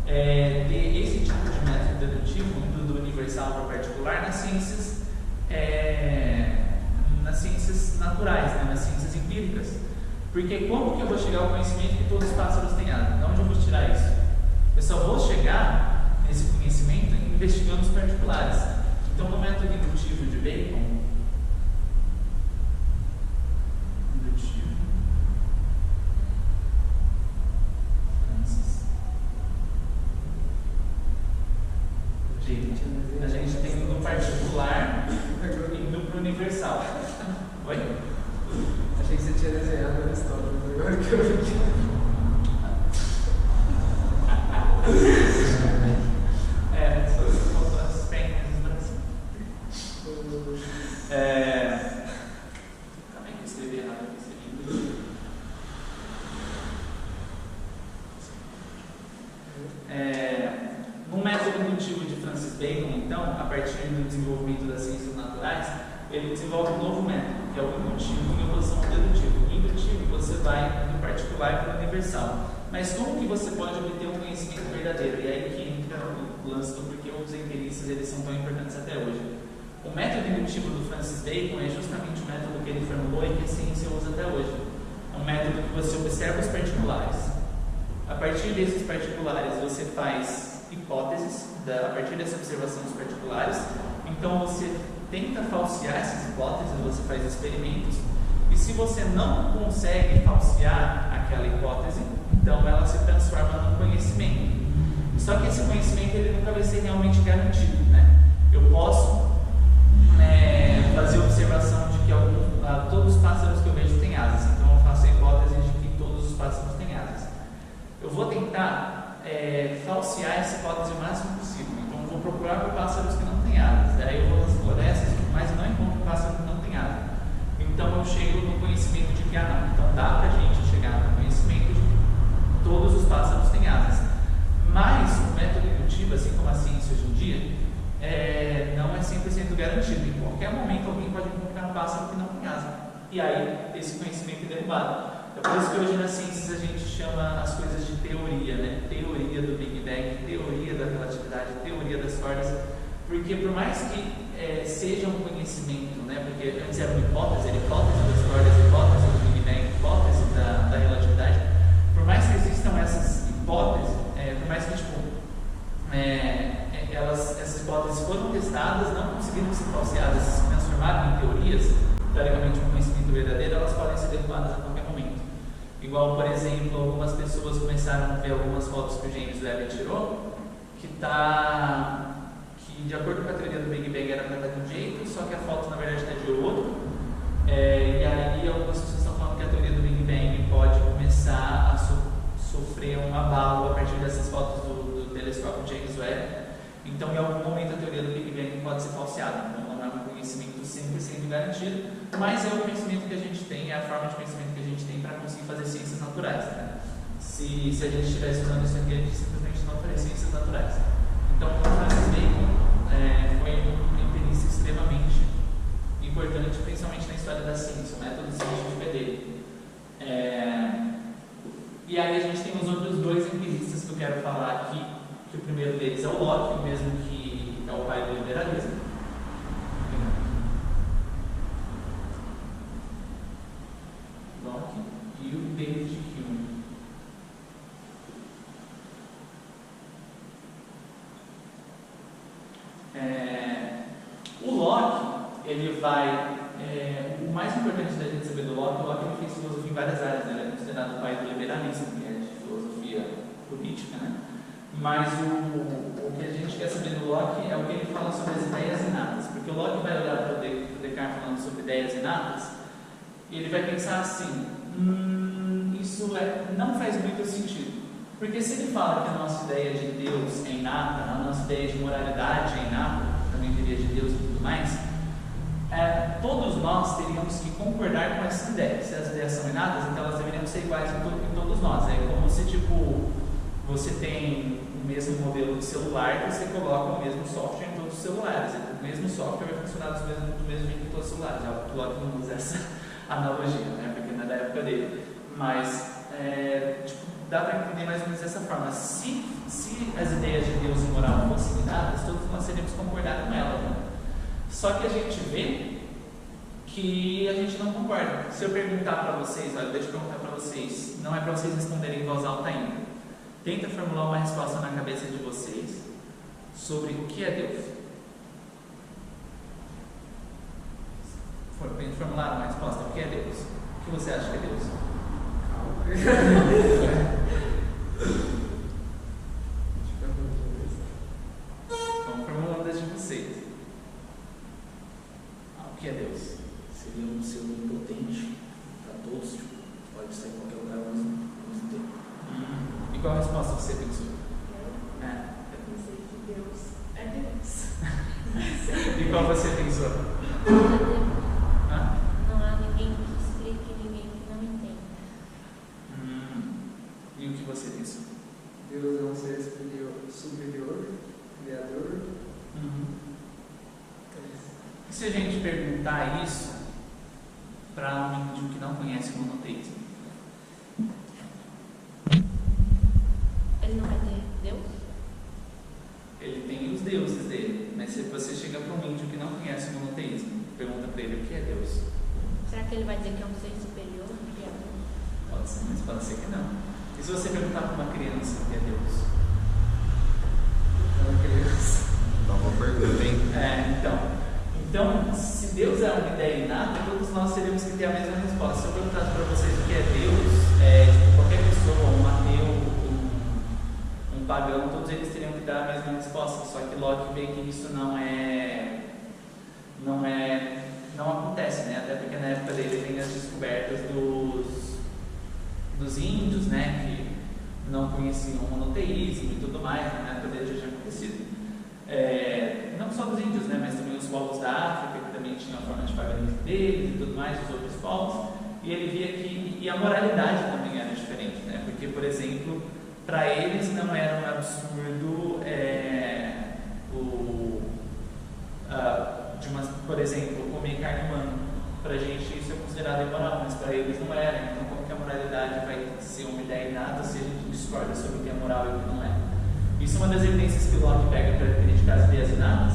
ter esse tipo de método dedutivo, do universal para o particular, nas ciências naturais, né, nas ciências empíricas. Porque como que eu vou chegar ao conhecimento que todos os pássaros têm asas? De onde eu vou tirar isso? Eu só vou chegar nesse conhecimento investigando os particulares. Então, no método indutivo de Bacon, a gente tem no particular indo para o universal. Oi? Achei que você tinha desenhado a história, mas agora que eu vi. Só faltou as pernas no Brasil. Calma aí que eu escrevi errado aqui. No método indutivo de Francis Bacon, então, a partir do desenvolvimento das ciências naturais, ele desenvolve um novo método, que é o indutivo em oposição ao dedutivo. No indutivo, você vai do particular para o universal. Mas como que você pode obter um conhecimento verdadeiro? E aí que entra o lance do porquê os empiristas eles são tão importantes até hoje. O método indutivo do Francis Bacon é justamente o método que ele formulou e que a ciência usa até hoje. É um método que você observa os particulares. A partir desses particulares, você faz hipóteses, a partir dessa observação dos particulares. Então, você tenta falsear essas hipóteses, você faz experimentos. E se você não consegue falsear aquela hipótese, então ela se transforma num conhecimento. Só que esse conhecimento ele nunca vai ser realmente garantido, né? Eu posso fazer observação de que todos os pássaros que eu vejo têm asas, então eu faço a hipótese de que todos os pássaros têm asas. Eu vou tentar falsear essa hipótese o máximo possível, então eu vou procurar por pássaros que não têm asas, aí eu vou nas florestas, mas não encontro pássaro que não tem asas. Então eu chego no conhecimento de que não, então dá pra gente chegar no conhecimento de que todos os pássaros têm asas. Mas o método indutivo, assim como a ciência hoje em dia, não é 100% garantido. Em qualquer momento alguém pode encontrar um pássaro que não tem asa. E aí esse conhecimento é derrubado. É por isso que hoje nas ciências a gente chama as coisas de teoria, né? Teoria do Big Bang, teoria da relatividade, teoria das cordas. Porque por mais que seja um conhecimento, né? Porque antes era uma hipótese, era hipótese das cordas, hipótese do Big Bang, hipótese da relatividade. Por mais que existam essas hipóteses, por mais que essas hipóteses foram testadas, não conseguiram ser falseadas, se transformaram em teorias, teoricamente um conhecimento verdadeiro, elas podem ser derrubadas a qualquer momento. Igual, por exemplo, algumas pessoas começaram a ver algumas fotos que o James Webb tirou, que de acordo com a teoria do Big Bang era para estar de um jeito, só que a foto na verdade está de outro. E aí algumas pessoas estão falando que a teoria do Big Bang pode começar a sofrer um abalo a partir dessas fotos do telescópio James Webb. Então, em algum momento, a teoria do Big Bang pode ser falseada. Então, não é um conhecimento 100% garantido, mas é o conhecimento que a gente tem, é a forma de conhecimento que a gente tem para conseguir fazer ciências naturais, né? se a gente estivesse usando isso aqui, a gente simplesmente não faria ciências naturais. Então, o Francis Bacon foi uma perícia extremamente importante, principalmente na história da ciência. O método científico é dele. E aí a gente tem os outros dois empiristas que eu quero falar aqui, que o primeiro deles é o Locke, o mesmo que é o pai do liberalismo. Locke e o David Hume. O Locke, ele vai... o mais importante da gente saber do Locke, o Locke ele fez filosofia em várias áreas, né? Ele é considerado o pai do liberalismo, que é de filosofia política, né? Mas o que a gente quer saber do Locke é o que ele fala sobre as ideias inatas, porque o Locke vai olhar para o Descartes falando sobre ideias inatas e ele vai pensar assim, isso não faz muito sentido, porque se ele fala que a nossa ideia de Deus é inata, a nossa ideia de moralidade é inata, também teria de Deus e tudo mais, todos nós teríamos que concordar com essa ideia. Se as ideias são inatas, então elas deveriam ser iguais em todos nós. É como se você tem o mesmo modelo de celular e você coloca o mesmo software em todos os celulares. O mesmo software vai funcionar do mesmo jeito em todos os celulares. O Locke não usa essa analogia, né? Porque não é da época dele. Mas dá para entender mais ou menos dessa forma. Se as ideias de Deus e moral fossem inatas, todos nós teríamos que concordar com elas, né? Só que a gente vê que a gente não concorda. Se eu perguntar para vocês, olha, deixa eu perguntar para vocês, não é para vocês responderem em voz alta ainda. Tenta formular uma resposta na cabeça de vocês sobre o que é Deus. Tenta formular uma resposta, o que é Deus? O que você acha que é Deus? Vamos formulando das de vocês. O que é Deus? Seria um ser onipotente para todos, pode estar em qualquer lugar ao mesmo tempo. E qual a resposta você pensou? Eu pensei que Deus é Deus. E qual você pensou? Não há ninguém que explique, ninguém que não entenda. E o que você pensou? Deus é um ser superior, criador. E se a gente perguntar isso para um índio que não conhece o monoteísmo? Ele não vai ter Deus? Ele tem os deuses dele, mas se você chega para um índio que não conhece o monoteísmo, pergunta para ele o que é Deus? Será que ele vai dizer que é um ser superior, criador? Pode ser, mas pode ser que não. E se você perguntar para uma criança o que é Deus? Uma criança. Nova pergunta, hein? Então, se Deus é uma ideia inata, todos nós teríamos que ter a mesma resposta. Se eu perguntasse para vocês o que é Deus, qualquer pessoa, um ateu, um pagão, todos eles teriam que dar a mesma resposta. Só que Locke vê que isso não acontece, né? Até porque na época dele tem as descobertas dos índios, né? Que não conheciam o monoteísmo e tudo mais, na época dele já tinha acontecido. Não só dos índios, né, mas também os povos da África, que também tinham a forma de paganismo deles e tudo mais, os outros povos, e ele via que e a moralidade também era diferente, né, porque, por exemplo, para eles não era um absurdo por exemplo, comer carne humana. Para a gente isso é considerado imoral, mas para eles não era. Então, como que a moralidade vai ser uma ideia inata se a gente discorda sobre o que é moral e o que não é? Isso é uma das evidências que o Locke pega para criticar as ideias inatas,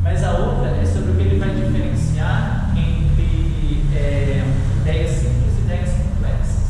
mas a outra é sobre o que ele vai diferenciar entre ideias simples e ideias complexas.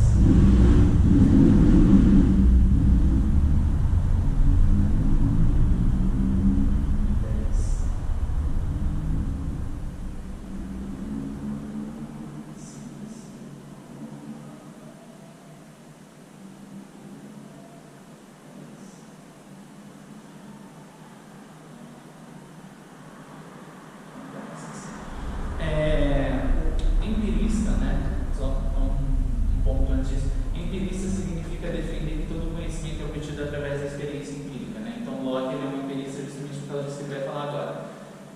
Empirista, né? Só um ponto antes disso. Empirista significa defender que todo conhecimento é obtido através da experiência empírica, né? Então, Locke ele é um empirista justamente por causa disso que ele vai falar agora.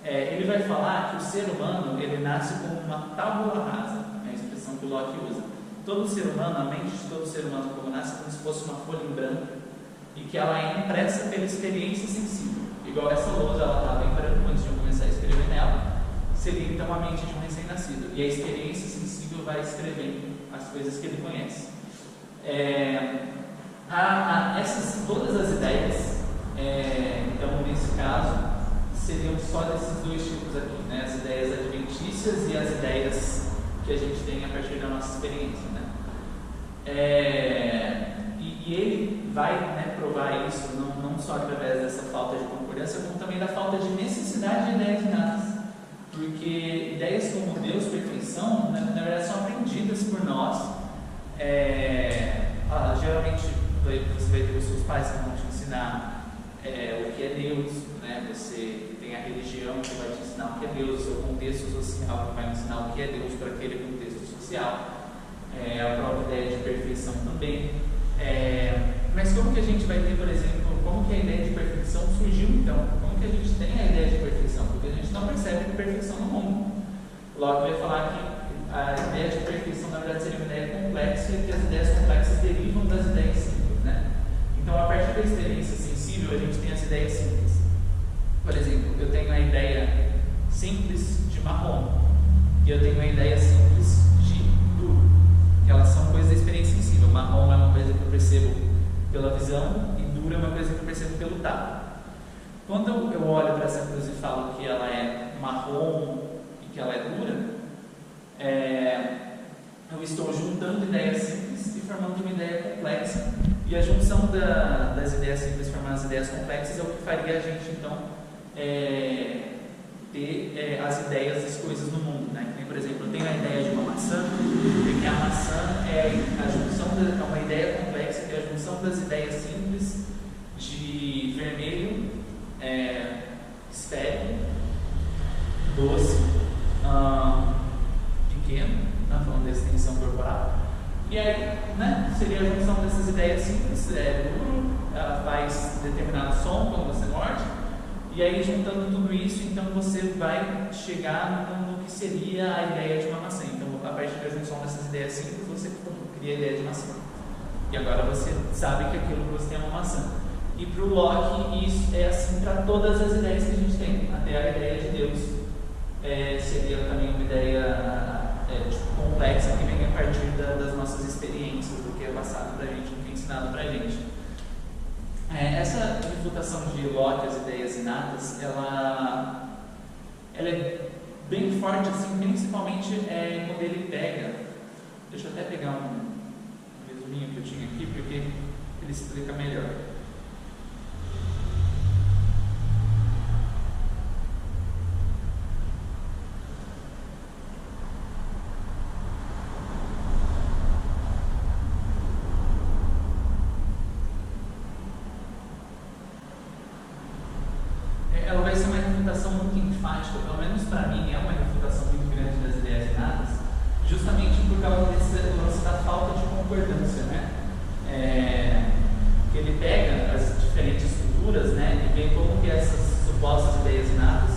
Ele vai falar que o ser humano ele nasce como uma tábula rasa, é a expressão que o Locke usa. todo ser humano, a mente de todo ser humano como nasce, como se fosse uma folha em branco, e que ela é impressa pela experiência sensível. Igual essa lousa, ela estava em branco antes de eu começar a escrever nela, seria então a mente de um recém-nascido. E a experiência sensível vai escrevendo as coisas que ele conhece. Todas as ideias, então nesse caso, seriam só desses dois tipos aqui, né? As ideias adventícias e as ideias que a gente tem a partir da nossa experiência, né? E ele vai, né, provar isso não só através dessa falta de concordância, como também da falta de necessidade de ideias inatas. Porque ideias como Deus, perfeição, na verdade são aprendidas por nós. Geralmente você vai ter os seus pais que vão te ensinar o que é Deus, né? Você tem a religião que vai te ensinar o que é Deus, o seu contexto social que vai ensinar o que é Deus para aquele contexto social, a própria ideia de perfeição também. Mas como que a gente vai ter, por exemplo, como que a ideia de perfeição surgiu então? Como que a gente tem a ideia de perfeição? Porque a gente não percebe perfeição no mundo. Locke vai falar que a ideia de perfeição na verdade seria uma ideia complexa e que as ideias complexas derivam das ideias simples, né? Então, a partir da experiência sensível, a gente tem as ideias simples. Por exemplo, eu tenho a ideia simples de marrom e eu tenho a ideia simples de duro. Elas são coisas da experiência sensível. Marrom é uma coisa que eu percebo pela visão e duro é uma coisa que eu percebo pelo tato. Quando eu olho para essa coisa e falo que ela é marrom e que ela é dura, eu estou juntando ideias simples e formando uma ideia complexa. E a junção das ideias simples formando as ideias complexas é o que faria a gente, então, ter as ideias das coisas no mundo, né? Por exemplo, eu tenho a ideia de uma maçã, porque a maçã é a junção é uma ideia complexa, que é a junção das ideias simples de vermelho, esférico, doce, pequeno, falando da extensão corporal. E aí, né, seria a junção dessas ideias simples, duro, ela faz determinado som quando você morde, e aí juntando tudo isso, então você vai chegar no que seria a ideia de uma maçã. Então, a partir da junção dessas ideias simples, você cria a ideia de maçã. E agora você sabe que aquilo que você tem é uma maçã. E para o Locke, isso é assim para todas as ideias que a gente tem, até a ideia de Deus. Seria também uma ideia complexa que vem a partir das nossas experiências, do que é passado para a gente, do que é ensinado para a gente. Essa refutação de Locke, as ideias inatas, ela é bem forte, assim, principalmente quando ele pega. Deixa eu até pegar um resuminho que eu tinha aqui, porque ele explica melhor. Ela vai ser uma refutação muito enfática, pelo menos para mim é uma refutação muito grande das ideias inatas, justamente por causa desse lance da falta de concordância, né? Que ele pega as diferentes culturas, né, e vê como que essas supostas ideias inatas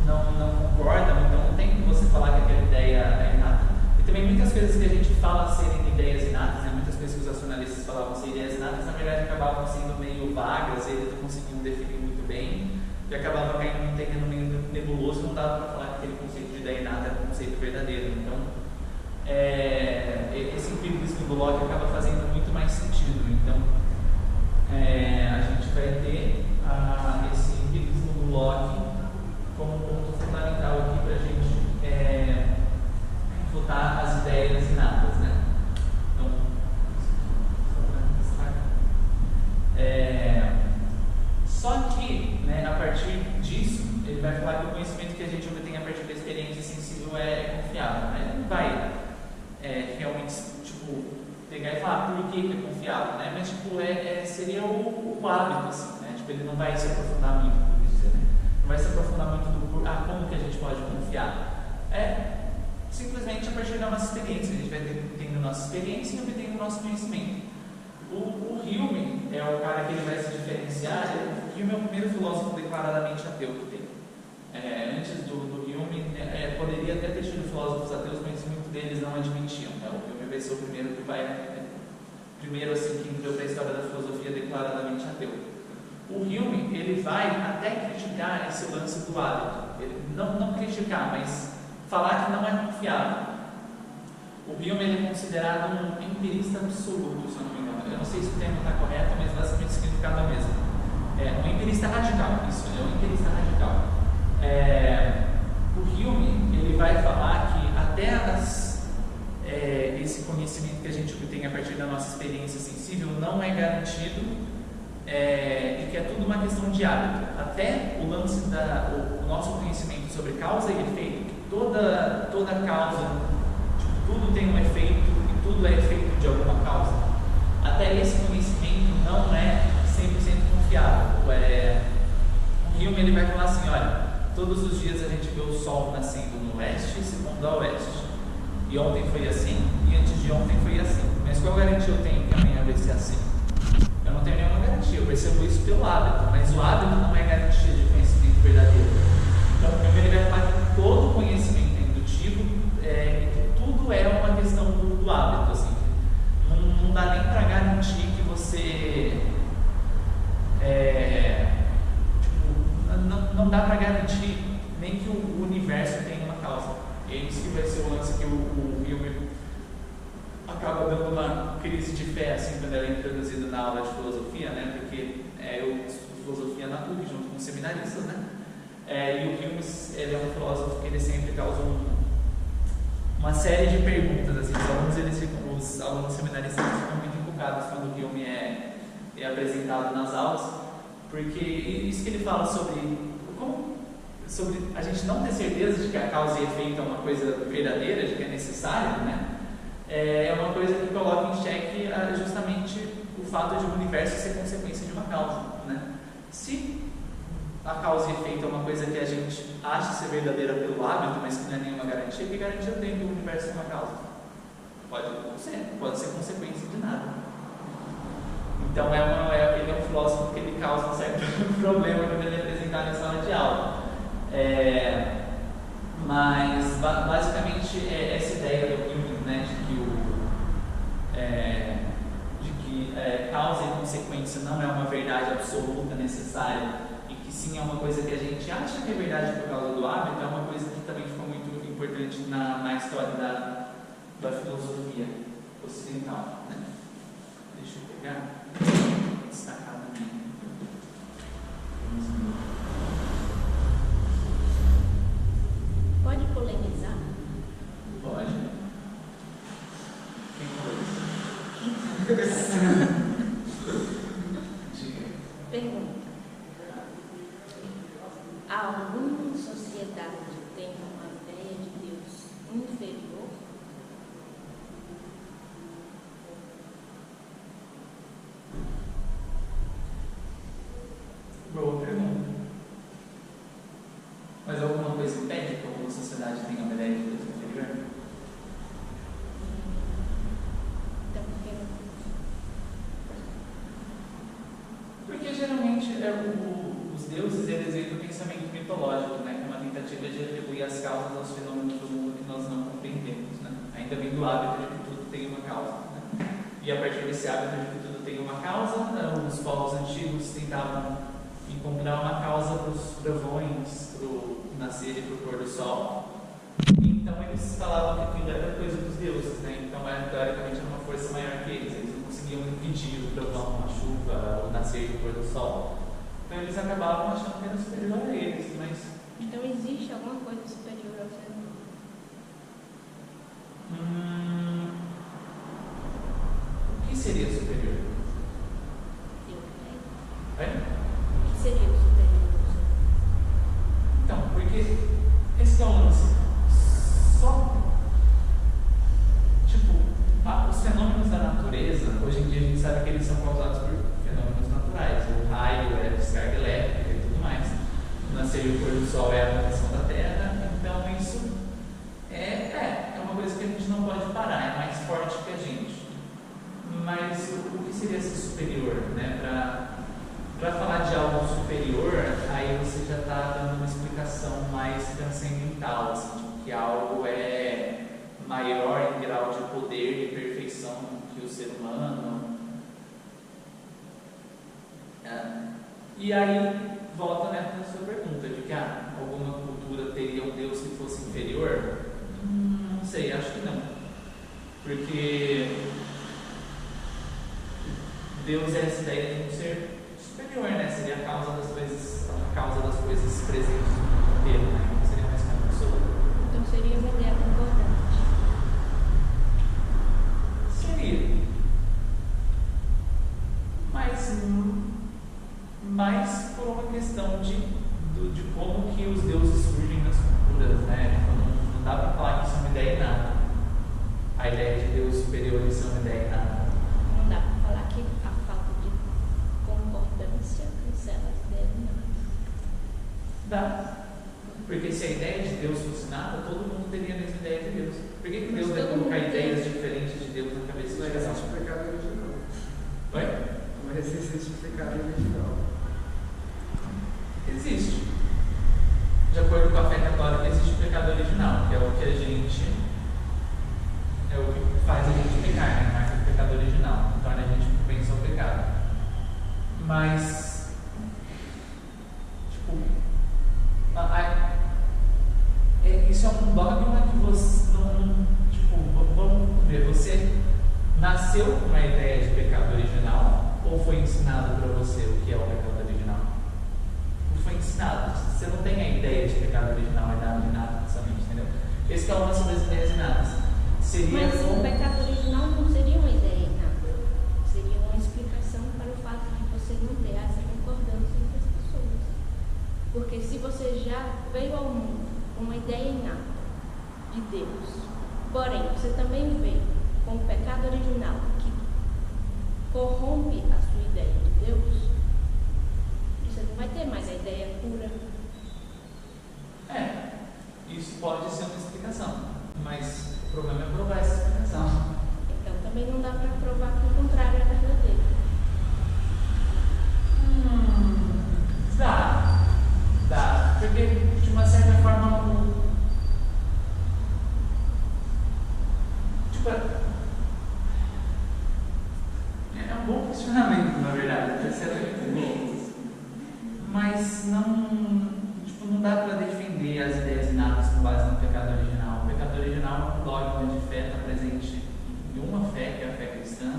não concordam, então não tem como você falar que aquela ideia é inata. E também muitas coisas que a gente fala serem ideias inatas, né, muitas coisas que os racionalistas falavam ser ideias inatas, na verdade acabavam sendo meio vagas, eles não conseguiam definir muito bem, e acabava caindo num terreno meio nebuloso, não dava para falar que aquele conceito de ideia inata era um conceito verdadeiro. Então, esse empirismo do Locke acaba fazendo muito mais sentido. Então, a gente vai ter esse empirismo do Locke como um ponto fundamental aqui para a gente refutar as ideias inatas, né? Então, só que, né, a partir disso, ele vai falar que o conhecimento que a gente obtém a partir da experiência sensível é confiável, né? Ele não vai realmente, tipo, pegar e falar por que é confiável, né? Mas, tipo, seria o hábito, assim, né? Tipo, ele não vai se aprofundar muito, por isso, né? Não vai se aprofundar muito do como que a gente pode confiar. Simplesmente a partir da nossa experiência. A gente vai tendo nossa experiência e obtendo nosso conhecimento. O Hume é o cara que ele vai se diferenciar. O Hume é o primeiro filósofo declaradamente ateu que tem. Antes do Hume, poderia até ter tido filósofos ateus, mas muitos deles não admitiam. O Hume vai ser o primeiro que entrou para a história da filosofia declaradamente ateu. O Hume, ele vai até criticar esse lance do hábito. Ele não criticar, mas falar que não é confiável. O Hume, ele é considerado um empirista absoluto, se eu não me engano. Eu não sei se o termo está correto, mas basicamente o significado é o mesmo. Um empirista radical, isso, é um empirista radical. O Hume, ele vai falar que até esse conhecimento que a gente obtém a partir da nossa experiência sensível não é garantido, e que é tudo uma questão de hábito. Até o lance o nosso conhecimento sobre causa e efeito, que toda causa, tudo tem um efeito e tudo é efeito de alguma causa. Até esse conhecimento não é 100% confiável. O Hume, ele vai falar assim, olha, todos os dias a gente vê o sol nascendo no oeste e se pondo a oeste. E ontem foi assim, e antes de ontem foi assim. Mas qual garantia eu tenho que amanhã vai ser assim? Eu não tenho nenhuma garantia, eu percebo isso pelo hábito, mas o hábito não é garantia de conhecimento verdadeiro. Então, primeiro ele vai falar que todo conhecimento é indutivo, e que tudo é uma questão do hábito, assim. Não dá nem para garantir que você... não dá para garantir nem que o universo tenha uma causa. É isso que vai ser o lance que o Hume acaba dando uma crise de fé, assim, quando ela é introduzida na aula de filosofia, né? Porque eu estudo filosofia na PUC, junto com os seminaristas, né? E o Hume, ele é um filósofo que ele sempre causa uma série de perguntas, assim. Os alunos seminaristas ficam muito encucados quando o Hume é apresentado nas aulas, porque isso que ele fala sobre a gente não ter certeza de que a causa e efeito é uma coisa verdadeira, de que é necessário, né? É uma coisa que coloca em xeque justamente o fato de o universo ser consequência de uma causa, né? Se a causa e efeito é uma coisa que a gente acha ser verdadeira pelo hábito, mas que não é nenhuma garantia, que garantia eu tenho que o universo é uma causa? Pode ser consequência de nada. Então ele é um filósofo que ele causa um certo problema quando ele é apresentado em sala de aula. Mas basicamente essa ideia do Hume, né, de que causa e consequência não é uma verdade absoluta, necessária, e que sim é uma coisa que a gente acha que é verdade por causa do hábito, é uma coisa que também ficou muito importante na história da filosofia ocidental, né? Deixa eu pegar destacado aqui. Pode polemizar? Pode. Quem foi? Diga. Pergunta. Alguma sociedade tem uma ideia de Deus inferior? Boa pergunta. Mas alguma coisa impede que alguma sociedade tenha uma ideia de Deus inferior? Então, Porque geralmente os deuses eles vêm do pensamento mitológico, né? Que é uma tentativa de atribuir as causas aos fenômenos do mundo que nós não compreendemos, né? Ainda vem do hábito de que tudo tem uma causa, né? E a partir desse hábito de que tudo tem uma causa, os povos antigos tentavam encontrar uma causa para os trovões, para o nascer e para o pôr do sol. Então eles falavam que aquilo era coisa dos deuses, né? Então teoricamente era uma força maior que eles não conseguiam impedir o trovão, a chuva, o nascer e o pôr do sol. Então eles acabavam achando que era superior a eles, mas... Então existe alguma coisa superior ao ser humano? O que seria superior? Sim, É? O que seria o superior ao ser humano? Então, porque esse é o lance. Só, os fenômenos da natureza, hoje em dia a gente sabe que eles são causados por fenômenos naturais. O raio é a descarga elétrica e tudo mais. O nascer e o pôr do sol é a rotação da Terra. Então isso é uma coisa que a gente não pode parar, é mais forte que a gente. Mas o que seria ser superior, né? Para falar de algo superior, aí você já está dando uma explicação mais transcendental, assim, tipo, que algo é maior em grau de poder e perfeição que o ser humano. E aí, volta na sua pergunta, de que alguma cultura teria um Deus que fosse inferior? Não sei, acho que não. Porque Deus é essa ideia de um ser superior, né? Seria a causa das coisas presentes no mundo inteiro, né? Não seria mais que uma pessoa. Então seria uma ideia concordante. Seria. Mas mais por uma questão de como que os deuses surgem nas culturas, né? Não dá para falar que isso é uma ideia inata. A ideia de Deus superior isso é uma ideia inata. Não dá para falar que a falta de concordância cancela as ideias inatas. Dá. Porque se a ideia de Deus fosse nada, todo mundo teria a mesma ideia de Deus. Por que Deus vai colocar ideias diferentes de Deus na cabeça de Mas cada existe um? o pecado original. Oi? Mas existe o pecado original. Existe. De acordo com a fé católica, existe o pecado original, que é o que faz a gente pecar, né? Mais que o pecado original, que torna a gente propenso ao pecado. Mas, tipo, isso é um dogma que você não, tipo, vamos ver, você nasceu com uma ideia de pecado original ou foi ensinado para você o que é o pecado original? Ou foi ensinado? Você não tem a ideia de pecado original, é dado inato na sua mente, entendeu? Esse que é o lance das ideias inatas. Seria Mas o pecado original não seria uma ideia inata. Seria uma explicação para o fato de você não ter essa concordância entre as pessoas. Porque se você já veio ao mundo com uma ideia inata de Deus, porém você também veio com o pecado original que corrompe a sua ideia de Deus, você não vai ter mais a ideia pura. Isso pode ser uma explicação, mas o problema é provar essa explicação. Então também não dá para provar que o contrário é verdadeiro. Dá, porque de uma certa forma é um bom questionamento, na verdade, mas não dá para defender as ideias inatas com base no pecado original. O pecado original é um dogma de fé, está presente em uma fé, que é a fé cristã.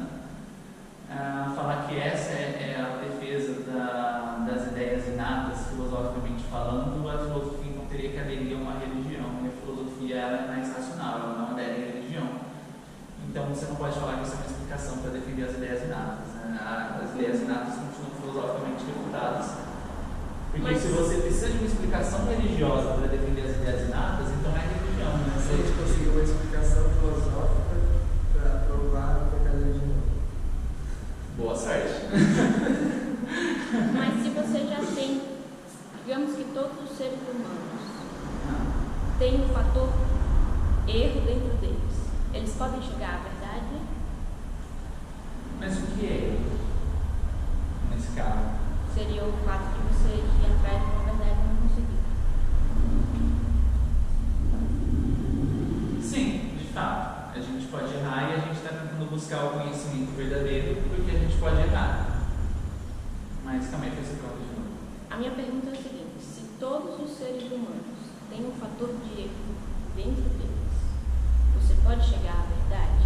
Falar que essa é a defesa das ideias inatas, filosoficamente falando, a filosofia não teria que aderir a uma religião, e a filosofia ela é mais racional, ela não adere à religião. Então você não pode falar que isso é uma explicação para defender as ideias inatas, né? As ideias inatas continuam filosoficamente refutadas. Porque se você precisa de uma explicação religiosa para defender as ideias inatas, então é religião, né? Se a gente conseguir uma explicação filosófica para provar o pecado original. Boa sorte. Mas se você já tem, digamos que todos os seres humanos têm um fator erro dentro deles, eles podem chegar à verdade? Mas o que é erro? Nesse caso? Seria o fato de você ir atrás de uma verdade e não conseguir. Sim, de fato. A gente pode errar e a gente está tentando buscar o conhecimento verdadeiro porque a gente pode errar. Mas calma aí, foi essa pergunta de novo. A minha pergunta é a seguinte: se todos os seres humanos têm um fator de erro dentro deles, você pode chegar à verdade?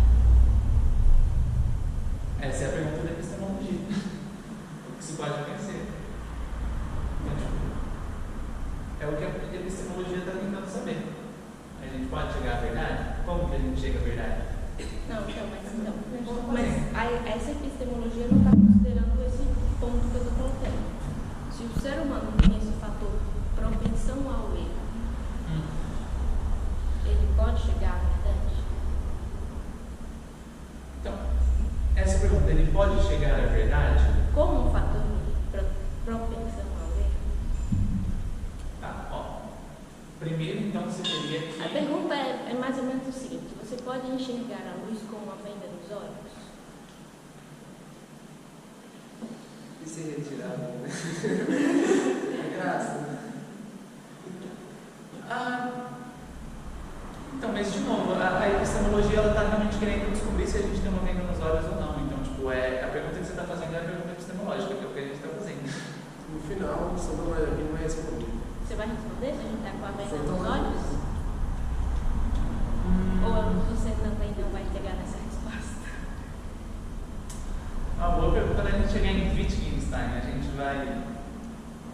Essa é a pergunta da epistemologia. O que se pode conhecer. É o que a epistemologia está tentando saber. A gente pode chegar à verdade? Como que a gente chega à verdade? Não, mas essa epistemologia não está considerando esse ponto que eu estou colocando. Se o ser humano tem esse fator propensão ao erro, ele pode chegar à verdade? Então, essa pergunta, ele pode chegar à verdade? Como um fator de propensão ao erro? Primeiro, então, você teria que... A pergunta é mais ou menos o seguinte: você pode enxergar a luz com uma venda nos olhos? E se retirar, né? É graça. querendo descobrir se a gente tem uma venda nos olhos ou não. Então, tipo, a pergunta que você está fazendo é a pergunta epistemológica, que é o que a gente está fazendo. No final, sobrou mais alguém vai responder. Você vai responder se a gente está com a venda Então, nos olhos? Ou você também não vai chegar nessa resposta? Uma boa pergunta. Quando a gente chegar em Wittgenstein, a gente vai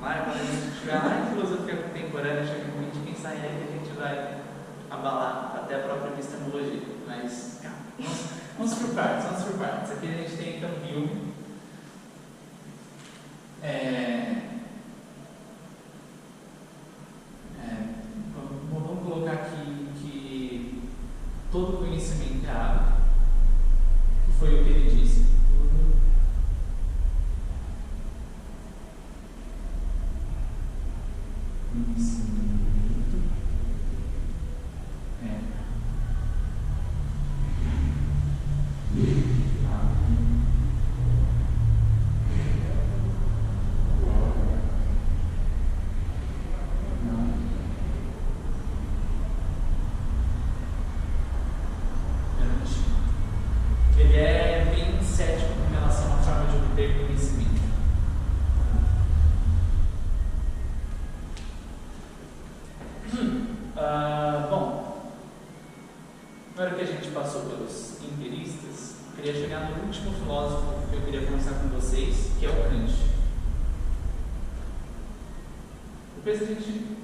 lá, quando a gente chegar lá em filosofia contemporânea, chega em Wittgenstein, aí que a gente vai abalar até a própria epistemologia. Mas, calma, vamos por partes. Aqui a gente tem então Hume. Vamos colocar aqui que todo conhecimento é hábito, que foi o que ele disse. Conhecimento é hábito. Ele é bem cético com relação à forma de obter conhecimento. Bom, agora que a gente passou pelos empiristas, eu queria chegar no último filósofo que eu queria conversar com vocês, que é o Kant. Depois a gente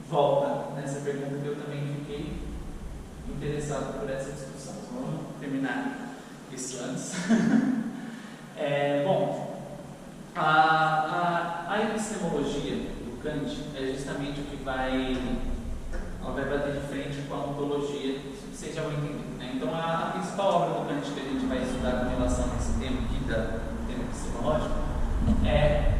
volta nessa pergunta que eu também fiquei interessado por essa discussão. Vamos terminar isso antes. Bom, a epistemologia do Kant é justamente o que ela vai bater de frente com a ontologia, vocês já vão entender, né? Então, a principal obra do Kant que a gente vai estudar com relação a esse tema aqui, do tema epistemológico, é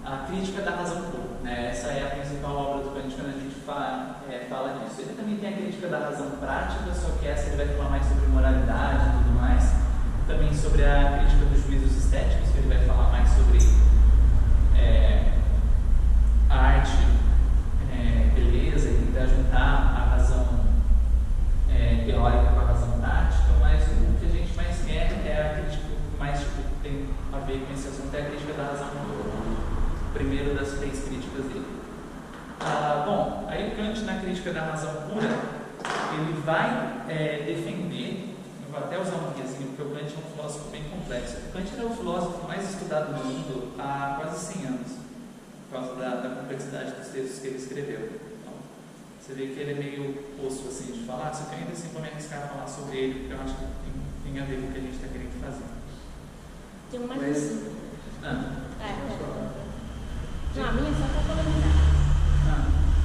a crítica da razão pura, né? Essa é a principal obra do Kant quando a gente fala disso. Ele também tem a crítica da razão prática, só que essa ele vai falar mais sobre moralidade e tudo mais. Também sobre a crítica dos juízos estéticos, que ele vai falar mais sobre a arte, beleza, e tentar juntar a razão teórica com a razão prática, mas o que a gente mais quer é a crítica que mais tem a ver com esse assunto, é a crítica da razão pura. Primeiro das 3 críticas dele. Bom, aí o Kant, na crítica da razão pura, ele vai defender, eu vou até usar um guiazinho, porque o Kant é um filósofo bem complexo. O Kant era o filósofo mais estudado no mundo há quase 100 anos, por causa da complexidade dos textos que ele escreveu. Então, você vê que ele é meio osso assim de falar, só que ainda assim vou me arriscar a falar sobre ele, porque eu acho que tem a ver com o que a gente está querendo fazer. Tem uma coisa. Não, a minha é só para colocar.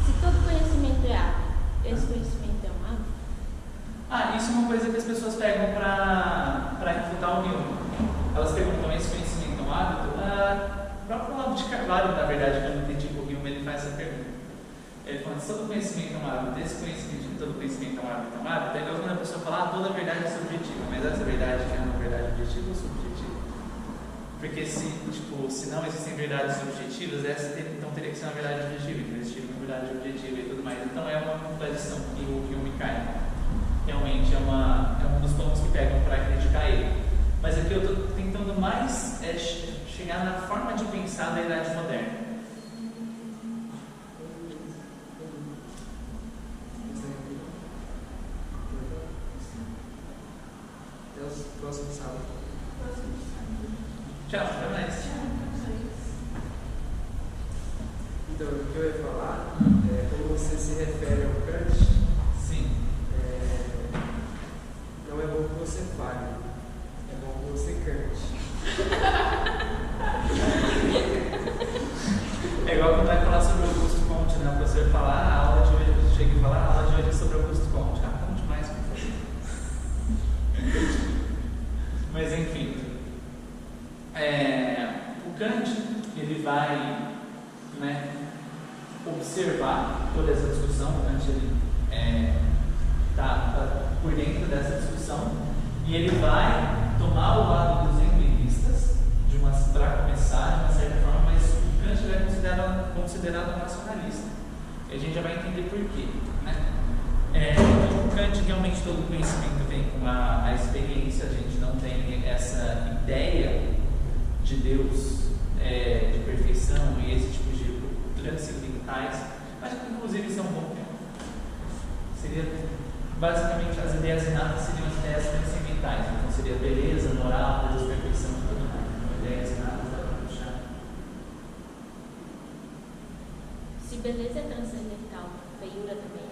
Se todo conhecimento é hábito, esse conhecimento é um hábito? Isso é uma coisa que as pessoas pegam para refutar o Hume. Elas perguntam, esse conhecimento é um hábito? O próprio Olavo de Carvalho, na verdade, quando critica o Hume, ele faz essa pergunta. Ele fala, se todo conhecimento é um hábito, esse conhecimento de todo conhecimento é um hábito, é igual quando a pessoa fala, toda verdade é subjetiva, mas essa verdade é uma verdade objetiva ou subjetiva? Porque se não existem verdades objetivas, essa então teria que ser uma verdade objetiva, então existiria uma verdade objetiva e tudo mais. Então é uma contradição que o Hume cai. Realmente é um dos pontos que pegam para criticar ele. Mas aqui eu estou tentando mais chegar na forma de pensar da Idade Moderna. Até os próximos sábados. Tchau, até mais. Então, o que eu ia falar é como você se refere ao Kant. Sim. Não é bom que você fale, é bom que você cante. É igual quando vai falar sobre Augusto Comte, né? O professor fala, a aula de hoje, chega e fala, a aula de hoje é sobre Augusto Comte. Conte mais, por favor. Mas enfim, o Kant, ele vai observar toda essa discussão. O Kant está por dentro dessa discussão e ele vai tomar o lado dos empiristas para começar de uma certa forma, mas o Kant ele é considerado um racionalista. E a gente já vai entender por quê, né? Então, Kant, realmente todo conhecimento vem com a experiência, a gente não tem essa ideia de Deus, de perfeição e esse tipo de transcendentais, mas inclusive isso é um bom tempo. Seria, basicamente, as ideias inatas seriam as ideias transcendentais, então seria beleza, moral, Deus, perfeição, tudo mais. Ideias inatas dá para puxar. Se beleza é transcendental, feiura também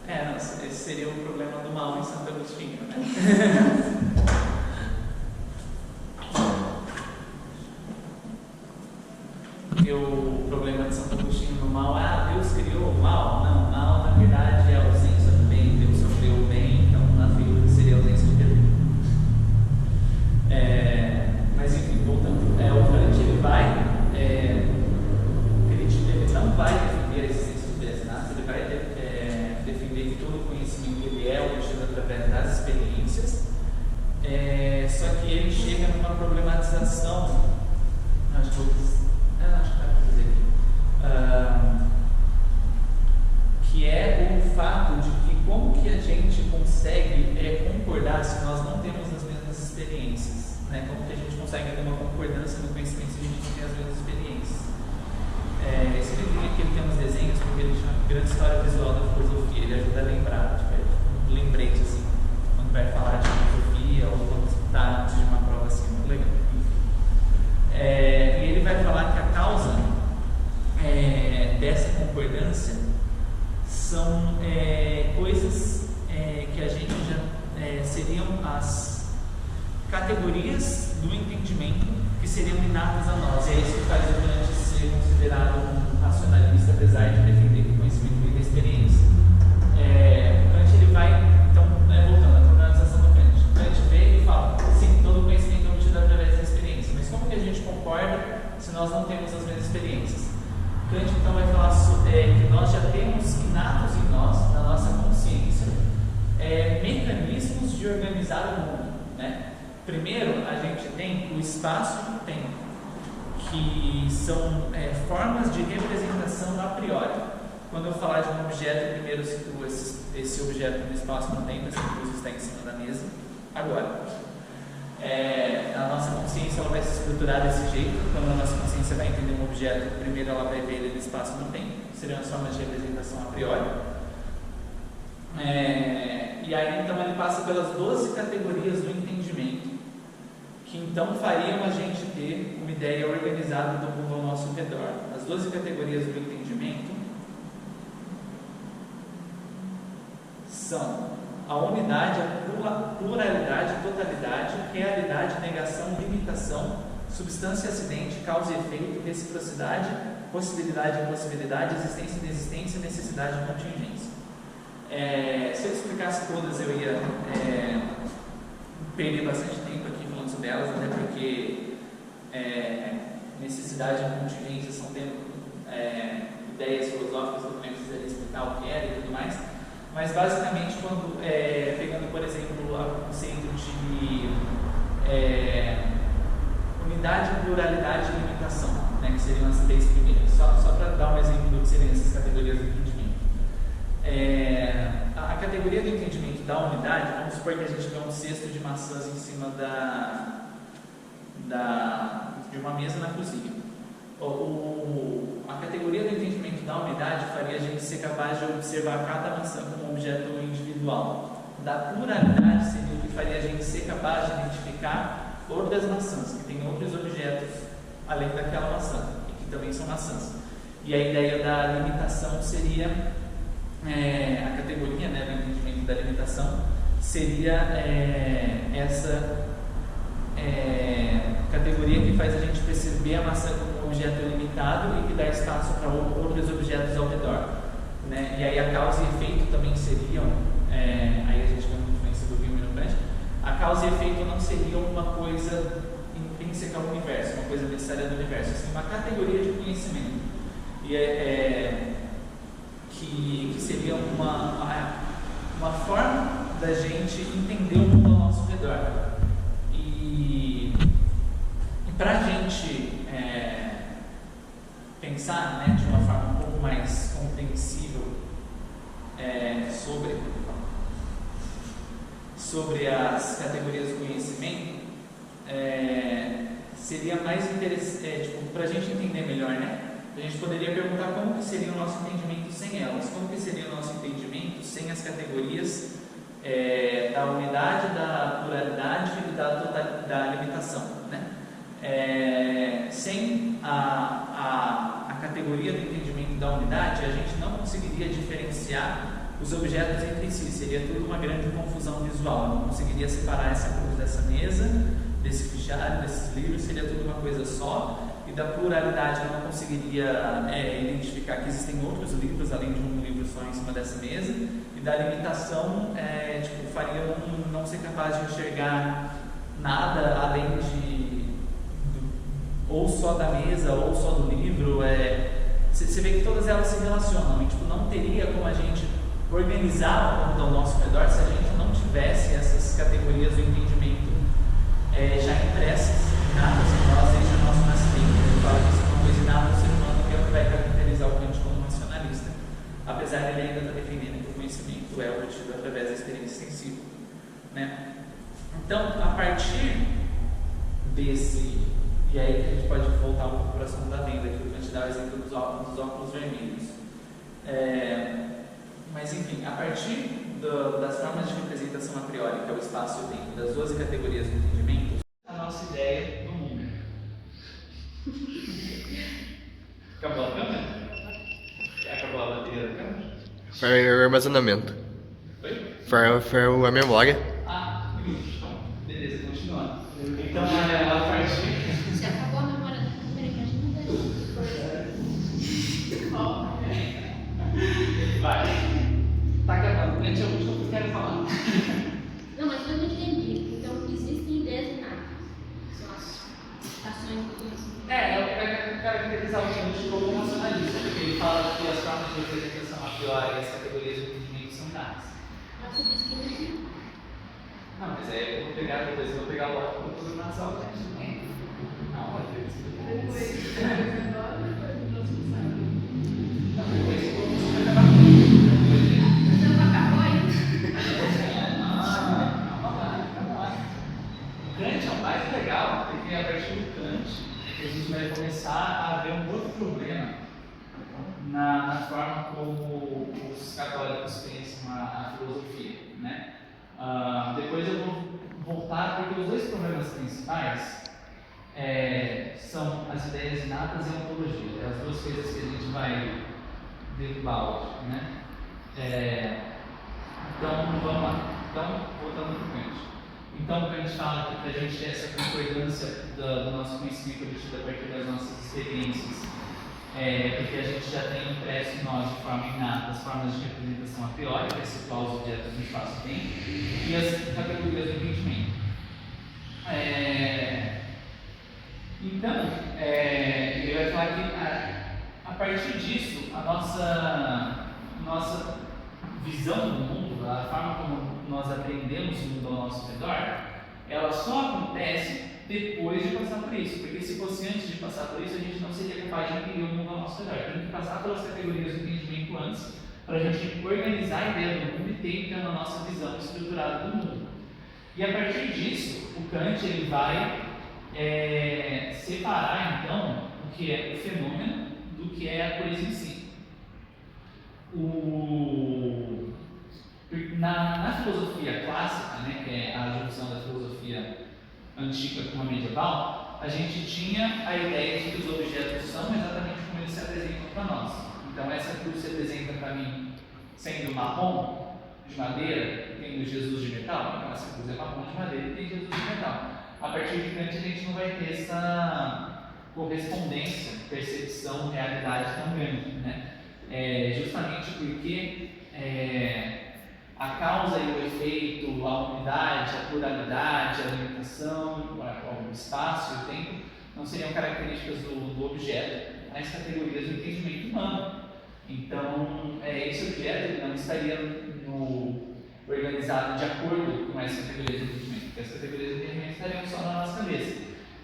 Não, esse seria o problema do mal em Santo Agostinho, né? Porque o problema de Santo Agostinho no mal é Deus criou o mal. Não, o mal na verdade é a ausência do bem. Deus só criou o bem, então na figura seria a ausência do bem. Mas enfim, voltando. O Kant ele não vai defender a existência dos ideias inatas, ele vai defender que todo conhecimento ele é obtido através das experiências, só que ele chega numa problematização, acho que dá para dizer aqui, que é o fato de que como que a gente consegue concordar se nós não temos as mesmas experiências, né? Como que a gente consegue ter uma concordância no conhecimento se a gente não tem as mesmas experiências. Esse livrinho aqui ele tem uns desenhos, porque ele chama Grande História Visual da Filosofia, ele ajuda a lembrar, um lembrete assim, quando vai falar de filosofia ou quando está antes de uma prova assim, muito legal. E ele vai falar que a causa dessa concordância são coisas que a gente já seriam as categorias do entendimento que seriam inatas a nós. É isso que faz o Kant ser considerado um racionalista, apesar de defender que o conhecimento vem da experiência. Kant ele vai, então, voltando à problematização do Kant. Kant vê e fala, sim, todo conhecimento é obtido através da experiência, mas como que a gente concorda se nós não temos as mesmas experiências? Kant então vai falar que nós já temos inatos em nós, na nossa consciência, mecanismos de organizar o mundo, né? Primeiro, a gente tem o espaço e o tempo, que são formas de representação a priori. Quando eu falar de um objeto, primeiro eu situo esse objeto no espaço e no tempo, essa luz está em cima da mesa. Agora, a nossa consciência ela vai se estruturar desse jeito. Quando a nossa consciência vai entender um objeto, primeiro ela vai ver ele no espaço e no tempo, seriam as formas de representação a priori. E aí então ele passa pelas 12 categorias do entendimento, que então fariam a gente ter uma ideia organizada do mundo ao nosso redor. As 12 categorias do entendimento são a unidade, a pluralidade, totalidade, realidade, negação, limitação, substância e acidente, causa e efeito, reciprocidade, possibilidade e impossibilidade, existência e inexistência, necessidade e contingência. Se eu explicasse todas, eu ia perder bastante tempo aqui falando sobre elas, até porque necessidade e contingência são ideias filosóficas que eu também precisaria explicar o que era e tudo mais. Mas basicamente, quando pegando por exemplo o conceito de unidade, pluralidade e limitação, né, que seriam as 3 primeiras, só para dar um exemplo do que seriam essas categorias do entendimento. A categoria do entendimento da unidade, vamos supor que a gente vê um cesto de maçãs em cima de uma mesa na cozinha. A categoria do entendimento da unidade faria a gente ser capaz de observar cada maçã como um objeto individual. Da pluralidade seria o que faria a gente ser capaz de identificar outras maçãs, que tem outros objetos além daquela maçã, e que também são maçãs. E a ideia da limitação seria, a categoria, né, do entendimento da limitação, seria essa categoria que faz a gente perceber a maçã como um objeto limitado e que dá espaço para outros objetos ao redor, né? E aí a causa e efeito também seriam, aí a gente tem uma influência do Hume no Kant, a causa e efeito não seriam uma coisa intrínseca ao universo, uma coisa necessária do universo, assim, uma categoria de conhecimento, e que seria uma forma da gente entender o mundo ao nosso redor. E para a gente pensar, né, de uma forma um pouco mais compreensível sobre as categorias do conhecimento, seria mais interessante, para a gente entender melhor, né? A gente poderia perguntar como que seria o nosso entendimento sem elas, como que seria o nosso entendimento sem as categorias da unidade, da pluralidade e da limitação, né? Sem a categoria do entendimento da unidade, a gente não conseguiria diferenciar os objetos entre si, seria tudo uma grande confusão visual, não conseguiria separar essa cruz dessa mesa, desse fichário, desses livros, seria tudo uma coisa só. E da pluralidade eu não conseguiria identificar que existem outros livros além de um livro só em cima dessa mesa. E da limitação, faria eu não ser capaz de enxergar nada além ou só da mesa ou só do livro. Você vê que todas elas se relacionam e não teria como a gente organizar o mundo ao nosso redor se a gente não tivesse essas categorias do entendimento já impressas, inatas em nós desde o nosso nascimento. Ele fala que isso é uma coisa inata no ser humano, que é o que vai caracterizar o Kant como racionalista, apesar de ele ainda estar defendendo que o conhecimento é obtido através da experiência sensível, né? Então, a partir desse, e aí a gente pode voltar um pouco para a segunda venda, que o Kant dá o exemplo dos óculos vermelhos. Mas enfim, a partir das formas de representação a priori, que é o espaço e o tempo, das 12 categorias do entendimento, a nossa ideia do mundo. Acabou a câmera? Acabou a bateria da câmera? Foi o armazenamento. Oi? Foi a memória. Então, beleza, continuando. Então, a partir... Se acabou a memória da câmera, que a gente não Vai. Tá acabando. Gente, é o último que eu quero falar. Não, mas eu não entendi. Então, existem ideias inatas. São as ações do conhecimento. É caracterizar o Kant como racionalista, porque ele fala que as formas de representação a priori e as categorias de entendimento são dadas. Mas você disse que não existe. Não, mas aí eu vou pegar depois, eu vou pegar logo para tudo nas aulas, né? Não, depois Kant é o mais legal, porque a partir do Kant a gente vai começar a ver um outro problema na forma como os católicos pensam a filosofia, né? Depois eu vou voltar, porque os dois problemas principais são as ideias inatas e a ontologia. É as duas coisas que a gente vai derrubar hoje, né? Então, vamos lá. Então, voltando para o Kant. Então, Kant fala que para a gente ter essa concordância do nosso conhecimento obtido a partir das nossas experiências, porque a gente já tem impresso em nós de forma inata as formas de representação a priori, que é situar os objetos no espaço e tempo, e as categorias do entendimento. Então, ele vai falar que a partir disso, a nossa visão do mundo, a forma como nós aprendemos o mundo ao nosso redor, ela só acontece depois de passar por isso, porque se fosse antes de passar por isso, a gente não seria capaz de entender o mundo ao nosso redor. Tem que passar pelas categorias do entendimento antes, para a gente organizar a ideia do mundo e ter então a nossa visão estruturada do mundo. E a partir disso, o Kant ele vai separar então o que é o fenômeno do que é a coisa em si. Na filosofia clássica, né, que é a junção da filosofia antiga com a medieval, a gente tinha a ideia de que os objetos são exatamente como eles se apresentam para nós. Então, essa cruz se apresenta para mim sendo marrom de madeira e tendo Jesus de metal. Então, essa cruz é marrom de madeira e tem Jesus de metal. A partir de Kant, a gente não vai ter essa correspondência, percepção, realidade tão grande, né? Justamente porque a causa e o efeito, a unidade, a pluralidade, a limitação, o espaço e o tempo não seriam características do objeto, mas categorias do entendimento humano. Então, esse objeto ele não estaria organizado de acordo com essas categorias de entendimento, porque as categorias de entendimento estariam só na nossa cabeça.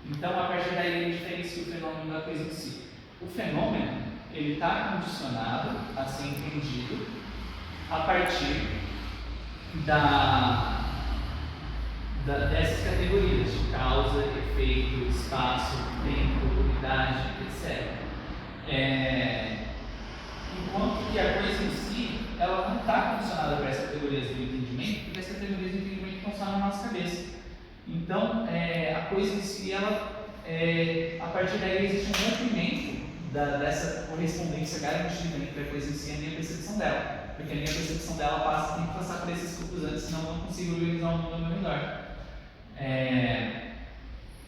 Então, a partir daí, ele diferencia o fenômeno da coisa em si. O fenômeno ele está condicionado a ser entendido a partir dessas categorias de causa, efeito, espaço, tempo, unidade, etc. Enquanto que a coisa em si, ela não está condicionada para essas categorias do entendimento, porque essas categorias do entendimento estão só na nossa cabeça. Então, a coisa em si, ela, a partir daí existe um rompimento dessa correspondência garantida entre a coisa em si e a minha percepção dela. Porque a minha percepção dela tem que passar por esses grupos antes, senão eu não consigo organizar o mundo ao meu redor.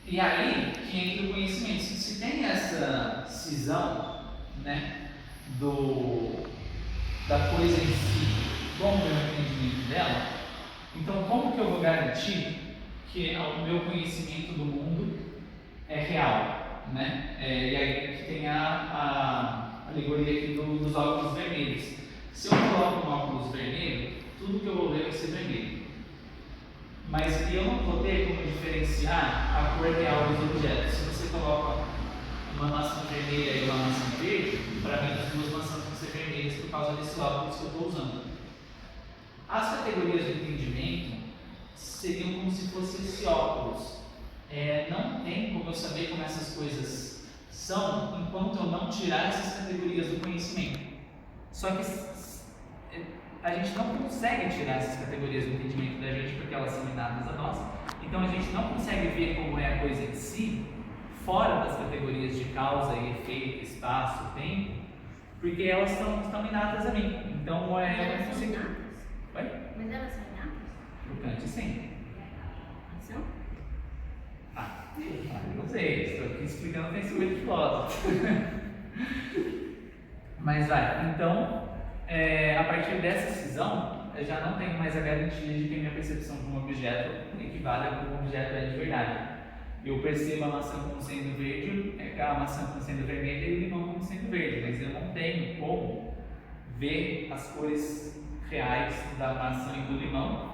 E aí que entra o conhecimento. Se tem essa cisão, né, da coisa em si com o meu entendimento dela, então como que eu vou garantir que o meu conhecimento do mundo é real, né? E aí que tem a alegoria aqui dos óculos vermelhos. Se eu coloco um óculos vermelho, tudo que eu vou ver vai ser vermelho. Mas eu não vou ter como diferenciar a cor real dos objetos. Se você coloca uma maçã vermelha e uma maçã verde, para mim as duas maçãs vão ser vermelhas por causa desse óculos que eu estou usando. As categorias do entendimento seriam como se fosse esse óculos. Não tem como eu saber como essas coisas são enquanto eu não tirar essas categorias do conhecimento. Só que a gente não consegue tirar essas categorias do entendimento da gente porque elas são inatas a nós. Então a gente não consegue ver como é a coisa em si fora das categorias de causa e efeito, espaço, tempo, porque elas estão inatas a mim. Então eu não consigo. Oi? Mas elas são inatas? Pro Kant, sim. São? Eu não sei, estou aqui explicando o pensamento de filósofo. Mas então, a partir dessa cisão, eu já não tenho mais a garantia de que a minha percepção de um objeto equivale a como o objeto é de verdade. Eu percebo a maçã como sendo verde, a maçã como sendo vermelha e o limão como sendo verde, mas eu não tenho como ver as cores reais da maçã e do limão,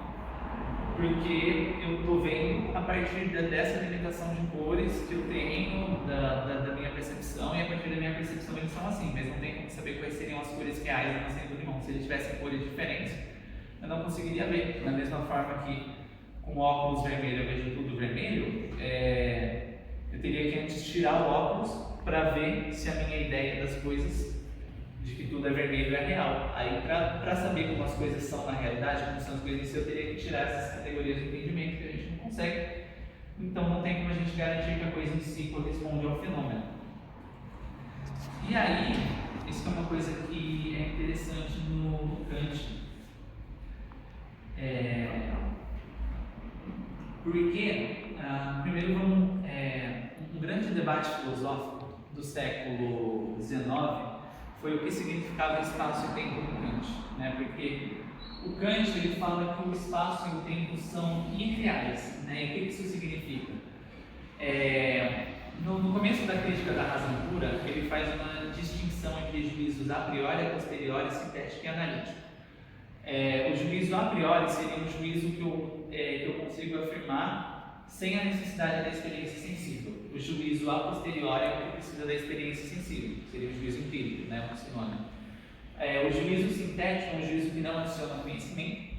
porque eu estou vendo a partir dessa limitação de cores que eu tenho da minha percepção, e a partir da minha percepção eles são assim, mas não tem como saber quais seriam as cores reais da maçã e do limão. Se eles tivessem cores diferentes, eu não conseguiria ver. Da mesma forma que com óculos vermelho eu vejo tudo vermelho, eu teria que antes tirar o óculos para ver se a minha ideia das coisas, de que tudo é vermelho, é real. Aí, para saber como as coisas são na realidade, como são as coisas em si, eu teria que tirar essas categorias de entendimento que a gente não consegue. Então, não tem como a gente garantir que a coisa em si corresponde ao fenômeno. E aí, isso é uma coisa que é interessante no Kant. Porque, primeiro, um grande debate filosófico do século XIX foi o que significava espaço e tempo no Kant, né? Porque o Kant ele fala que o espaço e o tempo são irreais, né? E o que isso significa? No começo da crítica da razão pura, ele faz uma distinção entre juízos a priori, a posteriori, sintético e analítico. O juízo a priori seria um juízo que eu consigo afirmar sem a necessidade da experiência sensível. O juízo a posteriori é o que precisa da experiência sensível, seria o juízo empírico, né, um sinônimo. O juízo sintético é um juízo que não adiciona conhecimento,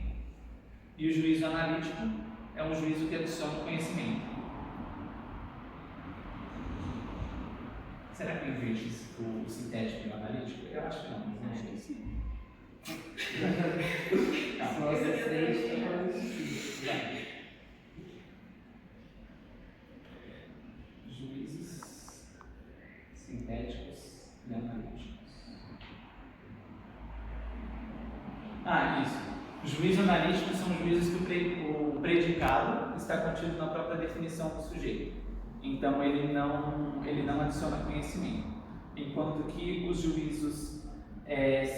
e o juízo analítico é um juízo que adiciona conhecimento. Será que existe o sintético e o analítico? Eu acho que não, mas acho que sim. Juízos sintéticos e analíticos. Isso. Os juízos analíticos são juízos que o predicado está contido na própria definição do sujeito. Então ele não adiciona conhecimento. Enquanto que os juízos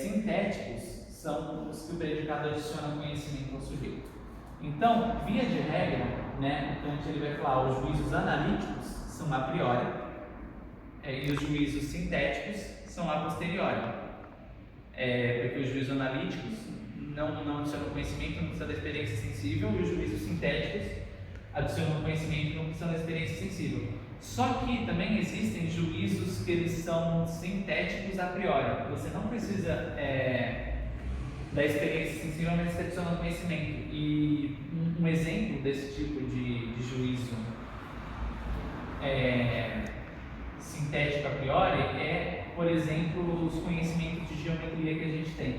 sintéticos são os que o predicado adiciona conhecimento ao sujeito. Então, via de regra, né, o Kant ele vai falar os juízos analíticos são a priori e os juízos sintéticos são a posteriori. Porque os juízos analíticos não adicionam conhecimento, não precisam da experiência sensível, e os juízos sintéticos adicionam conhecimento e não precisam da experiência sensível. Só que também existem juízos que eles são sintéticos a priori. Você não precisa da experiência sensível, mas você adiciona conhecimento. E um exemplo desse tipo de juízo sintético a priori é, por exemplo, os conhecimentos de geometria que a gente tem.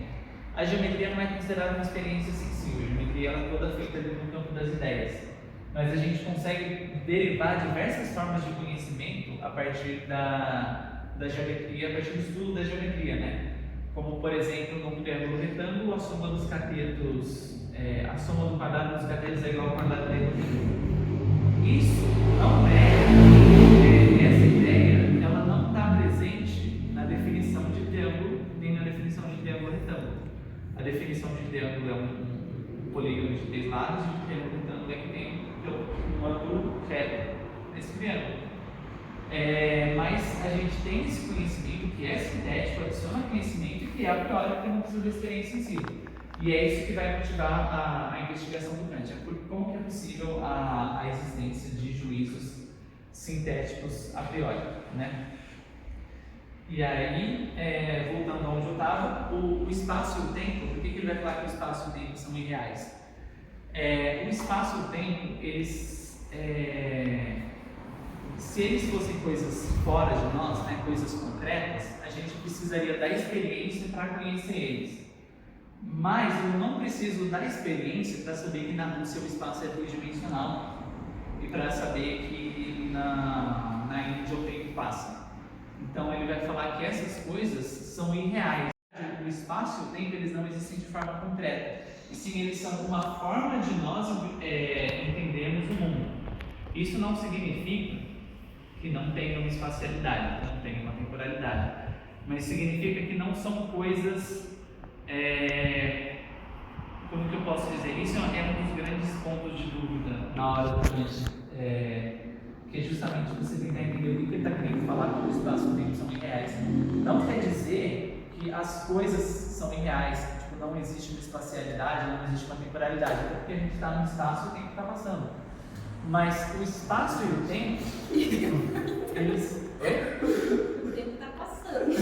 A geometria não é considerada uma experiência sensível, a geometria ela é toda feita ali no campo das ideias. Mas a gente consegue derivar diversas formas de conhecimento a partir da geometria, a partir do estudo da geometria, né? Como, por exemplo, num triângulo retângulo, a soma dos catetos, a soma do quadrado dos catetos é igual ao quadrado da retângulo. Isso não essa ideia, ela não está presente na definição de triângulo, nem na definição de triângulo retângulo. A definição de triângulo é um polígono de 3 lados, e de triângulo retângulo é que tem um ângulo reto nesse triângulo. Mas a gente tem esse conhecimento que é sintético, adiciona conhecimento e que é a priori porque não precisa da experiência em si. E é isso que vai motivar a investigação do Kant. Como que é possível a existência de juízos sintéticos a priori, né? E aí, voltando aonde eu estava, o espaço e o tempo, por que ele vai falar que o espaço e o tempo são irreais? O espaço e o tempo, eles, se eles fossem coisas fora de nós, né, coisas concretas, a gente precisaria da experiência para conhecer eles. Mas eu não preciso da experiência para saber que na Rússia o espaço é tridimensional e para saber que na Índia o tempo passa. Então ele vai falar que essas coisas são irreais. O espaço e o tempo eles não existem de forma concreta. E sim, eles são uma forma de nós entendermos o mundo. Isso não significa que não tenha uma espacialidade, não tenha uma temporalidade. Mas significa que não são coisas... como que eu posso dizer? Isso é um dos grandes pontos de dúvida na hora da gente... que é justamente você tentar entender o que ele está querendo falar que o espaço e o tempo são irreais. Não quer dizer que as coisas são irreais, tipo, não existe uma espacialidade, não existe uma temporalidade, até porque a gente está no espaço e o tempo está passando. Mas o espaço e o tempo, eles... O tempo está passando.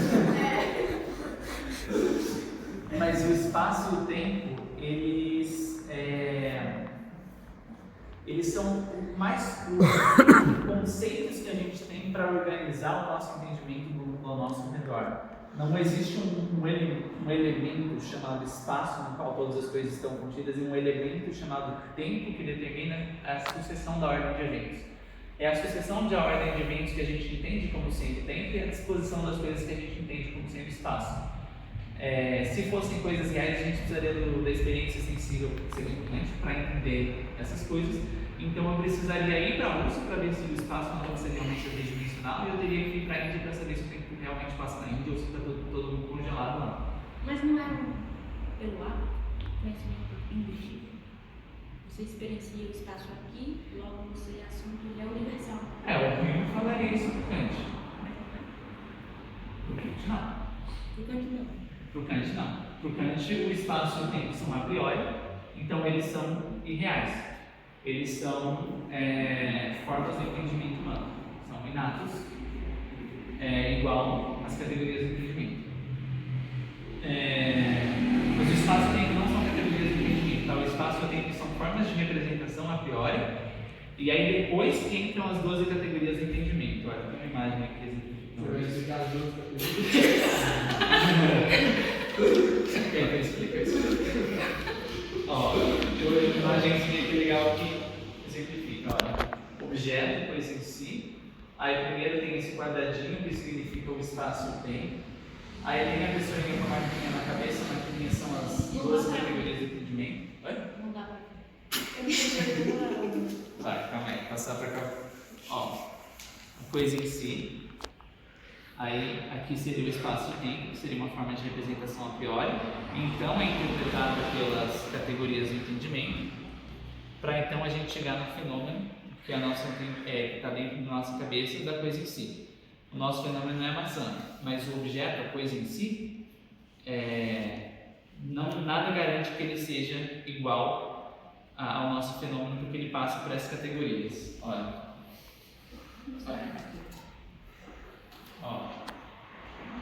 Mas o espaço e o tempo, eles são mais conceitos que a gente tem para organizar o nosso entendimento do nosso redor. Não existe um elemento chamado espaço, no qual todas as coisas estão contidas, e um elemento chamado tempo que determina a sucessão da ordem de eventos. É a sucessão da ordem de eventos que a gente entende como sendo tempo e a disposição das coisas que a gente entende como sendo espaço. Se fossem coisas reais, a gente precisaria da experiência sensível, seguinte, para entender essas coisas. Então eu precisaria ir para a Rússia para ver se o espaço não seria realmente tridimensional, e eu teria que ir para a Índia para saber se o tempo realmente passa na Índia ou se está todo mundo congelado lá. Mas não é pelo ar, conhecimento induzível. Você experiencia o espaço aqui, logo você assume que ele é universal. O Hume falaria isso para o Kant. Para o Kant não. Por que não? Para o Kant não. Para o Kant o espaço e o tempo são a priori, então eles são irreais. Eles são formas de entendimento humano, são inatos, igual às categorias de entendimento. Os espaços e o tempo não são categorias de entendimento, tá? O espaço e o tempo são formas de representação a priori, e aí depois que entram as 12 categorias de entendimento. Olha, tem uma imagem aqui exemplificando. Você vai explicar as duas categorias? Eu explico. Ó, uma imagenzinha aqui legal que exemplifica, olha, objeto, coisa em si. Aí primeiro tem esse quadradinho que significa o espaço e o tempo. Aí tem a pessoinha com a marquinha na cabeça, a marquinha são as 12 categorias de entendimento. Oi? Não dá para ver. Vai, calma aí, passar pra cá. Ó, a coisa em si. Aí aqui seria o espaço e tempo, que seria uma forma de representação a priori. Então é interpretado pelas categorias do entendimento, para então a gente chegar no fenômeno que está dentro da nossa cabeça da coisa em si. O nosso fenômeno não é a maçã, mas o objeto, a coisa em si, nada garante que ele seja igual ao nosso fenômeno, porque ele passa por essas categorias. Olha, Ó,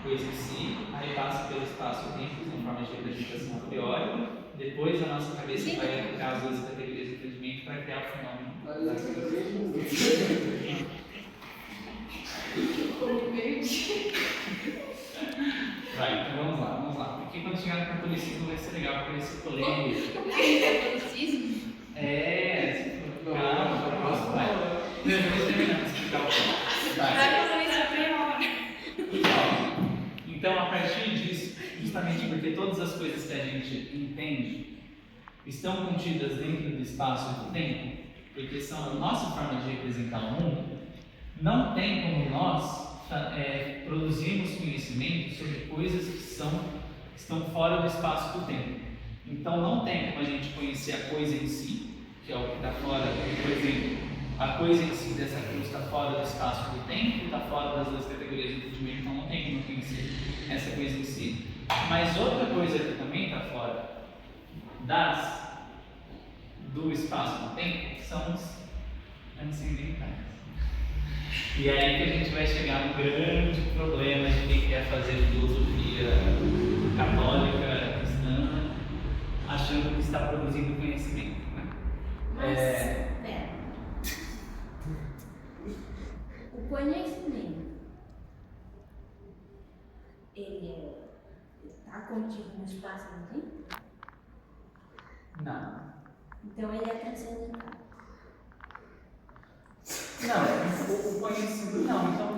coisa em si, aí passa pelo espaço-tempo em forma de representação a priori, depois a nossa cabeça vai aplicar as duas categorias de entendimento para criar o fenômeno. Vai, então vamos lá. Porque quando chegar no catolicismo vai ser legal, porque vai ser polêmico. Catolicismo? Calma, vai. Não, eu vou terminar de explicar o ponto. Então, a partir disso, justamente porque todas as coisas que a gente entende estão contidas dentro do espaço e do tempo, porque são a nossa forma de representar o mundo, não tem como nós produzirmos conhecimento sobre coisas que estão fora do espaço e do tempo. Então, não tem como a gente conhecer a coisa em si, que é o que está fora, por exemplo, a coisa em si dessa cruz está fora do espaço e do tempo, está fora das duas categorias de entendimento, então não tem como conhecer essa coisa em si. Mas outra coisa que também está fora do espaço e do tempo são os transcendentais. E é aí que a gente vai chegar no grande problema de quem quer fazer filosofia católica, cristã, achando que está produzindo conhecimento. Né? Mas, pera. O conhecimento, ele está contido no espaço e no tempo? Não. Então ele é transcendental. Não, o conhecimento não. Então,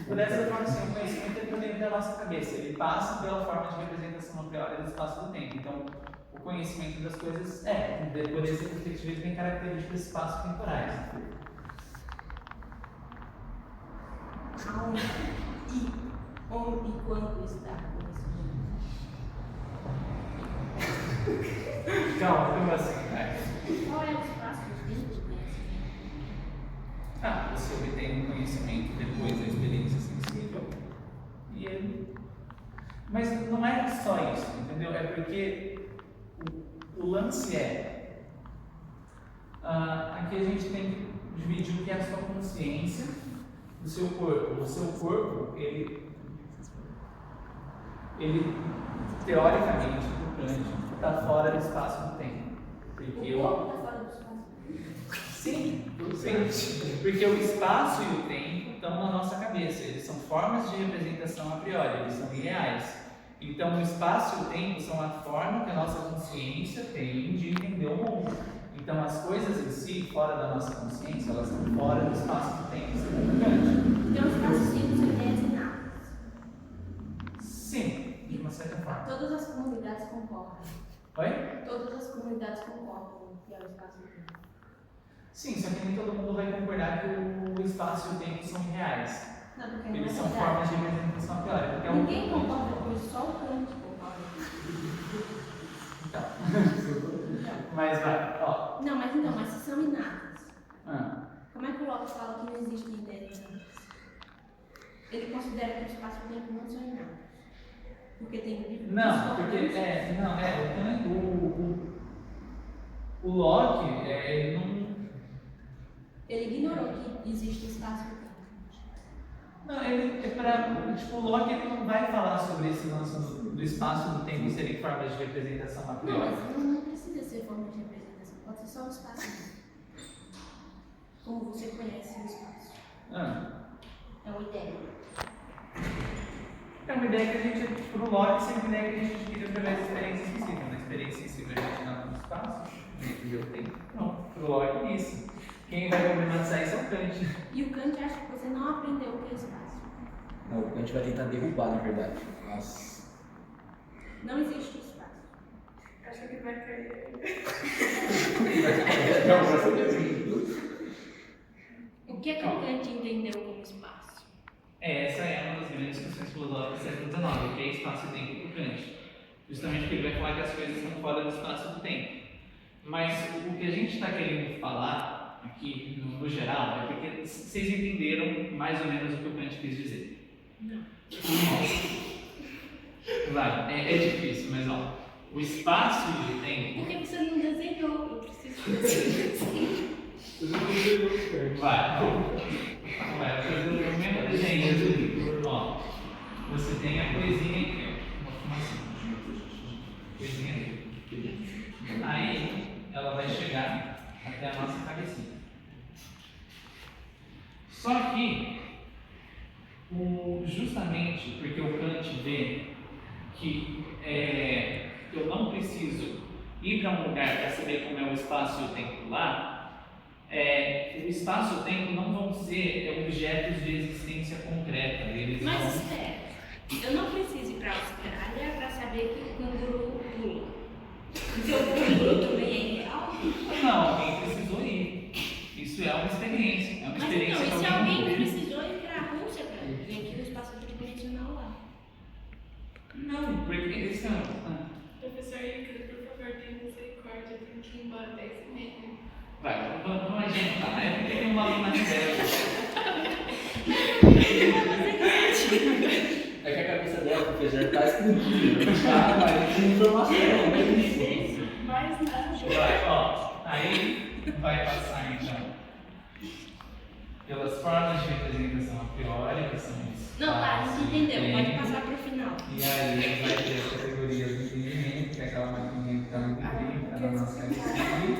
por essa forma, assim, o conhecimento é dentro da nossa cabeça. Ele passa pela forma de representação a priori do espaço e do tempo. Então, o conhecimento das coisas por essa perspectiva, ele tem características espaço-temporais. Onde e quando está o conhecimento? Calma, como assim? Qual é o espaço do tempo do conhecimento? Você obtém um conhecimento depois da experiência sensível e ele... Mas não é só isso, entendeu? É porque o lance aqui a gente tem que dividir o que é a sua consciência do seu corpo. O seu corpo, ele teoricamente, está fora do espaço e do tempo. Porque O corpo está fora do espaço? Sim, porque o espaço e o tempo estão na nossa cabeça, eles são formas de representação a priori, eles são irreais. Então, o espaço e o tempo são a forma que a nossa consciência tem de entender o mundo. Então, as coisas em si, fora da nossa consciência, elas estão fora do espaço e do tempo. Isso é importante. Então, os espaços simples são ideias inatas. Sim, de uma certa forma. Todas as comunidades concordam. Oi? Todas as comunidades concordam que é o espaço e o tempo. Sim, só que nem todo mundo vai concordar que o espaço e o tempo são irreais. Não, porque não Eles é são verdade. formas de representação a priori. Porque Ninguém concorda com isso, só o Kant concorda. Então. Mas vai, ó. Não, mas se são inatas, Como é que o Locke fala que não existem ideias inatas? Ele considera que o espaço e o tempo não são inatos. Porque tem Não, porque o Locke, ele não. Ele ignorou que existe espaço e tempo. Não, o Locke ele não vai falar sobre esse lance do espaço e do tempo serem formas de representação a Não, priori. mas não precisa ser forma de representação, pode ser só o espaço. Como você conhece o espaço. É uma ideia. É uma ideia que a gente, pro Locke, sempre uma ideia que a gente adquire através da experiência sensível. Na experiência sensível a gente não no espaço, dentro do tempo. Não, pro Locke é isso. Quem vai problematizar isso é o Kant. E o Kant acha que você não aprendeu o que é espaço. Não, o Kant vai tentar derrubar, na verdade. Mas... Não existe espaço. Acho que vai cair. O que é que o Kant entendeu como espaço? Essa é uma das grandes discussões filosóficas do século XIX, que é espaço e tempo para Kant. Justamente porque ele vai falar que as coisas estão fora do espaço e do tempo. Mas o que a gente está querendo falar aqui, no geral, é porque vocês entenderam mais ou menos o que o Kant quis dizer. Não. Vai, é difícil, mas ó, o espaço e o tempo. Por que você não desenhou? Eu preciso desenhar. Vai. Vai fazer o mesmo desenho do livro. Ó, você tem a coisinha aqui, ó. Uma fumacinha. Coisinha aqui. Aí, ela vai chegar até a nossa cabecinha. Só que, justamente porque o Kant vê que eu não preciso ir para um lugar para saber como é o espaço e o tempo lá, o espaço e o tempo não vão ser objetos de existência concreta. Eles Mas vão... espera, eu não preciso ir para a Austrália para saber que o canguru pula. Então o canguru também é real? Não, alguém precisou ir. Isso é uma experiência. É uma Mas experiência então, e se que alguém alguém vive. precisou ir para a Rússia para ver aqui o espaço tridimensional lá? Não, porque eles são. Professor Icaro, por favor, tenha misericórdia, tem que ir embora 10h30. Vai, vamos adiantar. É porque tem uma aluna de 10. É que a cabeça dela, professor, tá explodindo. Ah, mas tem informação, não é isso. Mais nada. Vai, ó. Aí vai passar então pelas formas de representação a priori, que são os Não, tá, a espaço gente e entendeu, pode tempo. passar para o final. E aí vai ter as categorias do entendimento, que é aquela maquininha que está no incrível, que é da nossa cabecinha.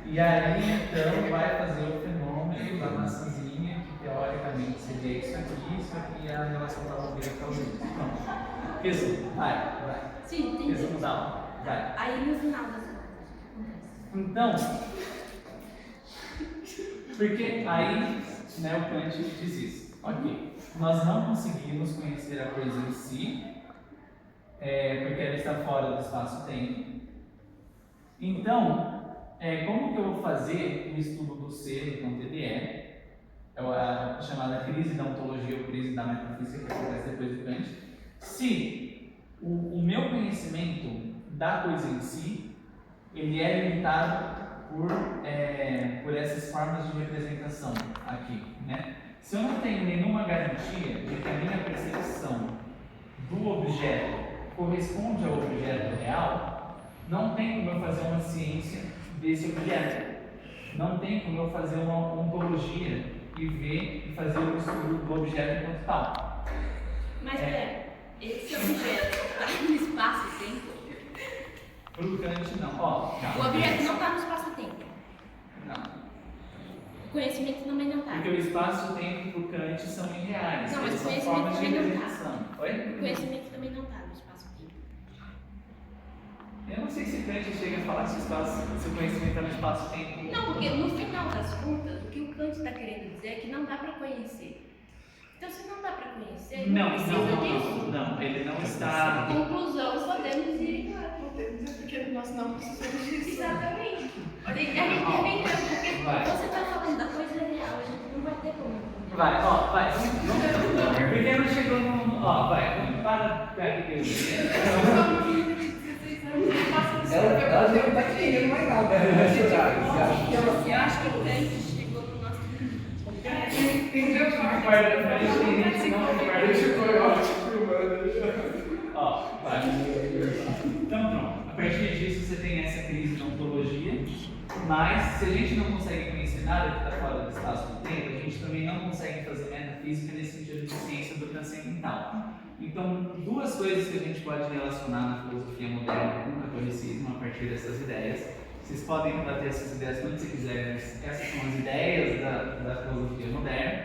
E aí então vai fazer o fenômeno da maçãzinha, que teoricamente seria isso aqui é a relação da alveira causante. Pronto. Resumo, vai. Sim, entendi. Resumo da aula, vai. Aí no final das contas, o que acontece? Então, porque aí, né, o Kant diz isso. Ok, nós não conseguimos conhecer a coisa em si, porque ela está fora do espaço-tempo. Então, como que eu vou fazer o estudo do ser enquanto ele é a chamada crise da ontologia ou crise da metafísica, que acontece depois do Kant, se o meu conhecimento da coisa em si, ele é limitado por essas formas de representação aqui, né? Se eu não tenho nenhuma garantia de que a minha percepção do objeto corresponde ao objeto real, não tem como eu fazer uma ciência desse objeto. Não tem como eu fazer uma ontologia e ver e fazer o estudo do objeto enquanto tal. Mas esse objeto está no espaço-tempo? Para o Kant, não. Ó, O objeto não está no espaço-tempo. Não. O conhecimento também não está. Porque o espaço e o tempo para o Kant são irreais. Não, mas eles o são conhecimento formas de também não tá. representação. Oi? O conhecimento também não está no espaço-tempo. Eu não sei se Kant chega a falar se o conhecimento está no espaço-tempo. Não, porque no final das contas, o que o Kant está querendo dizer é que não dá para conhecer. Então, se não dá para conhecer, não precisa disso. Não, ele não está. Conclusão, podemos ir embora. Porque nós não precisamos disso. Exatamente. A gente também não, porque Vai. você está falando da coisa real, a gente não vai ter como. Vai, ó, vai. Porque não chegou no. Ó, vai, para aqui. Ela já não tá querendo mais nada. Eu acho que o Kant chegou no nosso limite. Ó, vai. Então pronto. A partir disso você tem essa crise de ontologia, mas se a gente não consegue conhecer nada que está fora do espaço do tempo, a gente também não consegue fazer metafísica nesse sentido de ciência do transcendental. Então, duas coisas que a gente pode relacionar na filosofia moderna com o catolicismo a partir dessas ideias. Vocês podem debater essas ideias quando vocês quiserem, mas essas são as ideias da filosofia moderna.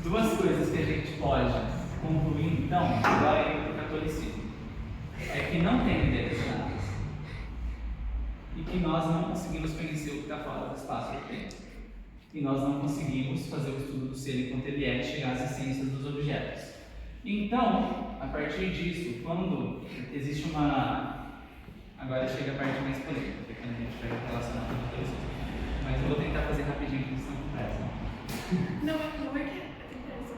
Duas coisas que a gente pode concluir, então, agora indo para o catolicismo, é que não tem ideias dadas e que nós não conseguimos conhecer o que está fora do espaço do tempo. E nós não conseguimos fazer o estudo do ser enquanto ele é e chegar às essências dos objetos. Então, a partir disso, quando existe uma... Agora chega a parte mais polêmica, quando a gente vai relacionar com o catolicismo. Mas eu vou tentar fazer rapidinho, porque senão não presta. Não é que o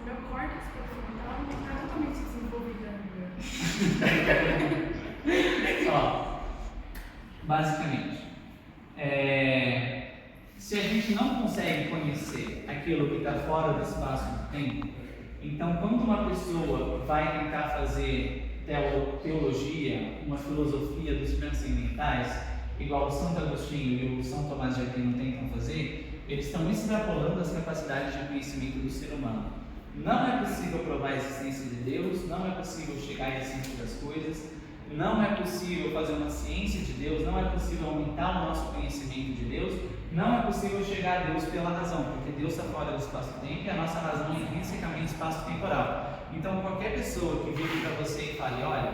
meu córtex pré-frontal não está totalmente desenvolvido ainda. Ó, basicamente, se a gente não consegue conhecer aquilo que está fora do espaço do tempo, então quando uma pessoa vai tentar fazer teologia, uma filosofia dos transcendentais, igual o Santo Agostinho e o São Tomás de Aquino tentam fazer, eles estão extrapolando as capacidades de conhecimento do ser humano. Não é possível provar a existência de Deus, não é possível chegar à essência das coisas, não é possível fazer uma ciência de Deus, não é possível aumentar o nosso conhecimento de Deus, não é possível chegar a Deus pela razão, porque Deus está fora do espaço-tempo e a nossa razão é intrinsecamente espaço-temporal. Então, qualquer pessoa que vire para você e fale, olha,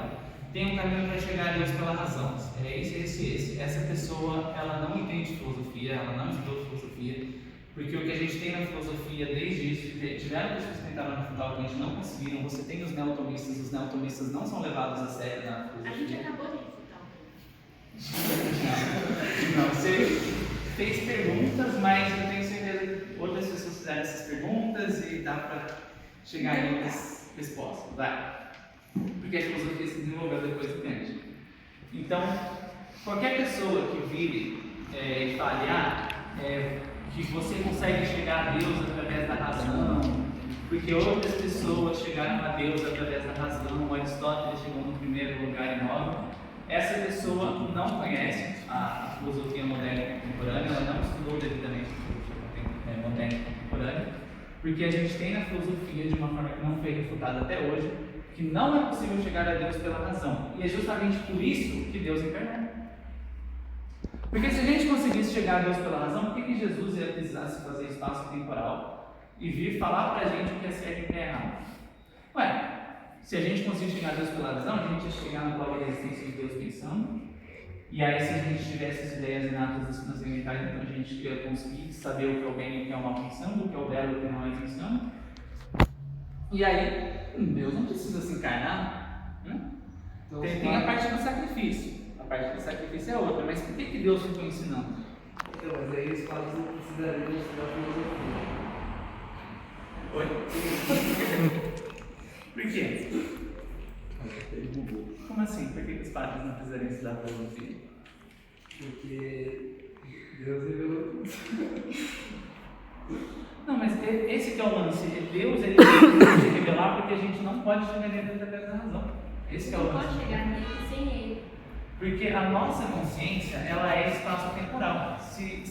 tem um caminho para chegar a Deus pela razão, é esse. Essa pessoa, ela não entende filosofia, ela não estudou filosofia, porque o que a gente tem na filosofia desde isso, tiveram pessoas que tentaram refutar o que a gente não conseguiram. Você tem os neotomistas não são levados a sério na filosofia. A gente acabou de refutar. Não, você fez perguntas, mas eu tenho certeza que outras pessoas fizeram essas perguntas e dá para chegar em outras respostas, vai. Porque a filosofia se desenvolveu depois do tempo. Então, qualquer pessoa que vire e fale, que você consegue chegar a Deus através da razão, porque outras pessoas chegaram a Deus através da razão, Aristóteles chegou no primeiro lugar em Roma, essa pessoa não conhece a filosofia moderna e contemporânea, ela não estudou devidamente a filosofia moderna e contemporânea, porque a gente tem na filosofia, de uma forma que não foi refutada até hoje, que não é possível chegar a Deus pela razão. E é justamente por isso que Deus encarnou. Porque se a gente conseguisse chegar a Deus pela razão, por que Jesus ia precisar se fazer espaço temporal e vir falar pra gente o que é certo e o que é errado? Ué, se a gente conseguir chegar a Deus pela razão, a gente ia chegar na prova da existência de Deus pensando, e aí se a gente tivesse as ideias inatas transcendentais, então a gente ia conseguir saber o que é o bem e o que é o mal pensando, o que é o belo e o que é o mal pensando. E aí, Deus não precisa se encarnar, né? Então, Tem a parte do sacrifício. A parte do sacrifício é outra, mas por que Deus ficou ensinando? Então, mas aí os padres não precisariam estudar filosofia. Oi? Por quê? Como assim? Por que os padres não precisariam estudar filosofia? Porque Deus revelou tudo. Não, mas esse que é o lance. Deus, ele precisa se revelar porque a gente não pode chegar nele através da razão. Esse que é o Não lance. pode chegar nele sem ele. Porque a nossa consciência, ela é espaço-temporal. Se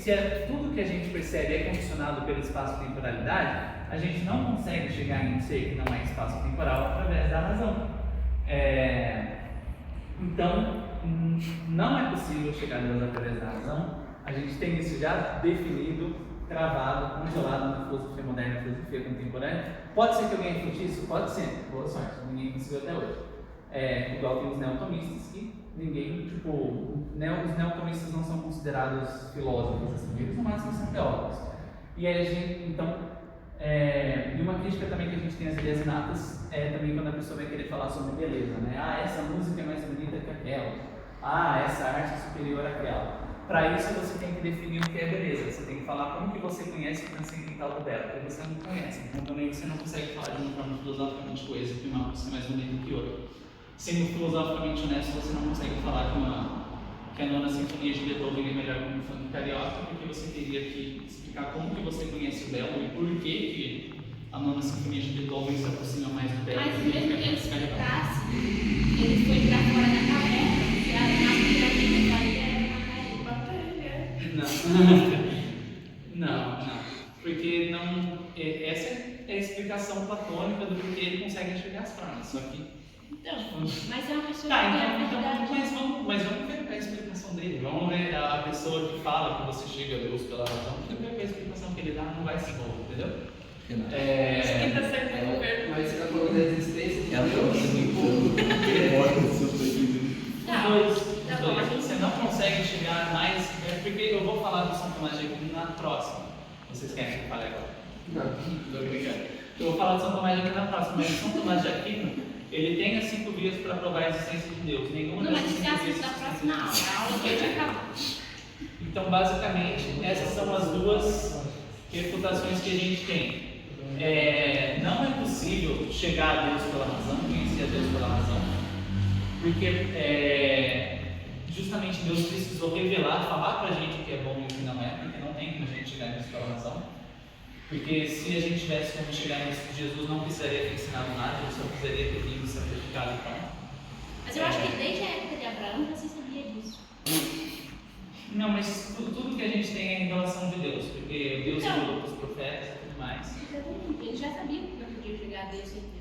tudo que a gente percebe é condicionado pela espaço-temporalidade, a gente não consegue chegar em um ser que não é espaço-temporal através da razão. Então, não é possível chegar a Deus através da razão. A gente tem isso já definido, travado, congelado na filosofia moderna e filosofia contemporânea. Pode ser que alguém refute isso? Pode ser. Boa sorte, ninguém conseguiu até hoje. Igual tem os neotomistas que ninguém, os neotomistas não são considerados filósofos, assim, eles no máximo são teólogos. E aí a gente, então, e uma crítica também que a gente tem às ideias inatas é também quando a pessoa vai querer falar sobre beleza, né? Essa música é mais bonita que aquela. Essa arte é superior àquela. Para isso você tem que definir o que é beleza, você tem que falar como que você conhece o transcendental do belo, porque você não conhece, então também você não consegue falar de uma forma filosoficamente coesa que uma música é mais bonita que outra. Sendo filosoficamente honesto, você não consegue falar que a nona sinfonia de Beethoven é melhor que um funk carioca, porque você teria que explicar como que você conhece o belo e por que a nona sinfonia de Beethoven se aproxima mais do belo. Mas mesmo que ele explicasse, ele foi pra fora da caverna, e a naturalmente Não. Porque essa é a explicação platônica do porquê ele consegue enxergar as formas. Só que. Então, mas é uma pessoa Tá, que é então, verdade. mas vamos ver a explicação dele. Vamos ver a pessoa que fala que você chega a Deus pela razão. Vamos ver a explicação que ele dá, não vai ser boa, entendeu? Quinta série do governo. Mas você está falando da existência de Deus? Os dois. Você não consegue chegar mais. Porque eu vou falar do São Tomás de Aquino na próxima. Vocês querem que eu fale agora? Não. Obrigado. Eu vou falar do São Tomás de Aquino na próxima, mas o São Tomás de Aquino, ele tem as 5 vias para provar a existência de Deus. Nenhuma Não, das mas 5 isso é vias. da próxima aula. A aula que eu acabou. Então, basicamente, essas são as duas refutações que a gente tem. Não é possível chegar a Deus pela razão, conhecer a Deus pela razão, porque justamente Deus precisou revelar, falar pra gente o que é bom e o que não é, porque não tem como a gente chegar nisso pela razão. Porque se a gente tivesse como chegar nisso, Jesus não precisaria ter ensinado nada, ele só precisaria ter vindo sacrificado e pronto. Mas eu acho que desde a época de Abraão já se sabia disso. Não, mas tudo que a gente tem é em relação de Deus, porque Deus falou para os profetas e tudo mais. Exatamente. Ele já sabia que não podia chegar a Deus sem Deus.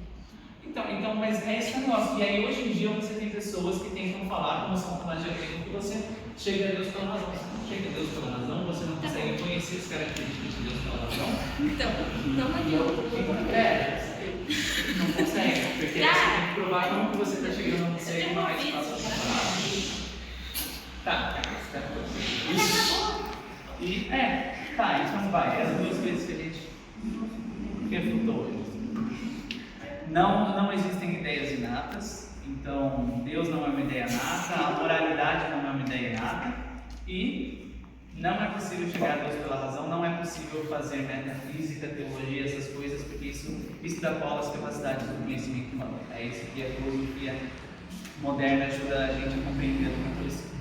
Então, mas é esse o negócio. E aí, hoje em dia, você tem pessoas que tentam falar, como São Tomás de Aquino, que você chega a Deus pela razão. Você não chega a Deus pela razão, você não consegue conhecer as características de Deus pela razão. Então, não adianta. Não consegue, porque você tem que provar como que você está chegando a não ser uma resposta separada. Tá. E, então vai. As duas coisas que a gente refutou hoje. Não existem ideias inatas, então Deus não é uma ideia nata, a moralidade não é uma ideia inata, e não é possível chegar a Deus pela razão, não é possível fazer metafísica, teologia, essas coisas, porque isso extrapola as capacidades do conhecimento humano. É isso que a filosofia moderna ajuda a gente a compreender do catolicismo.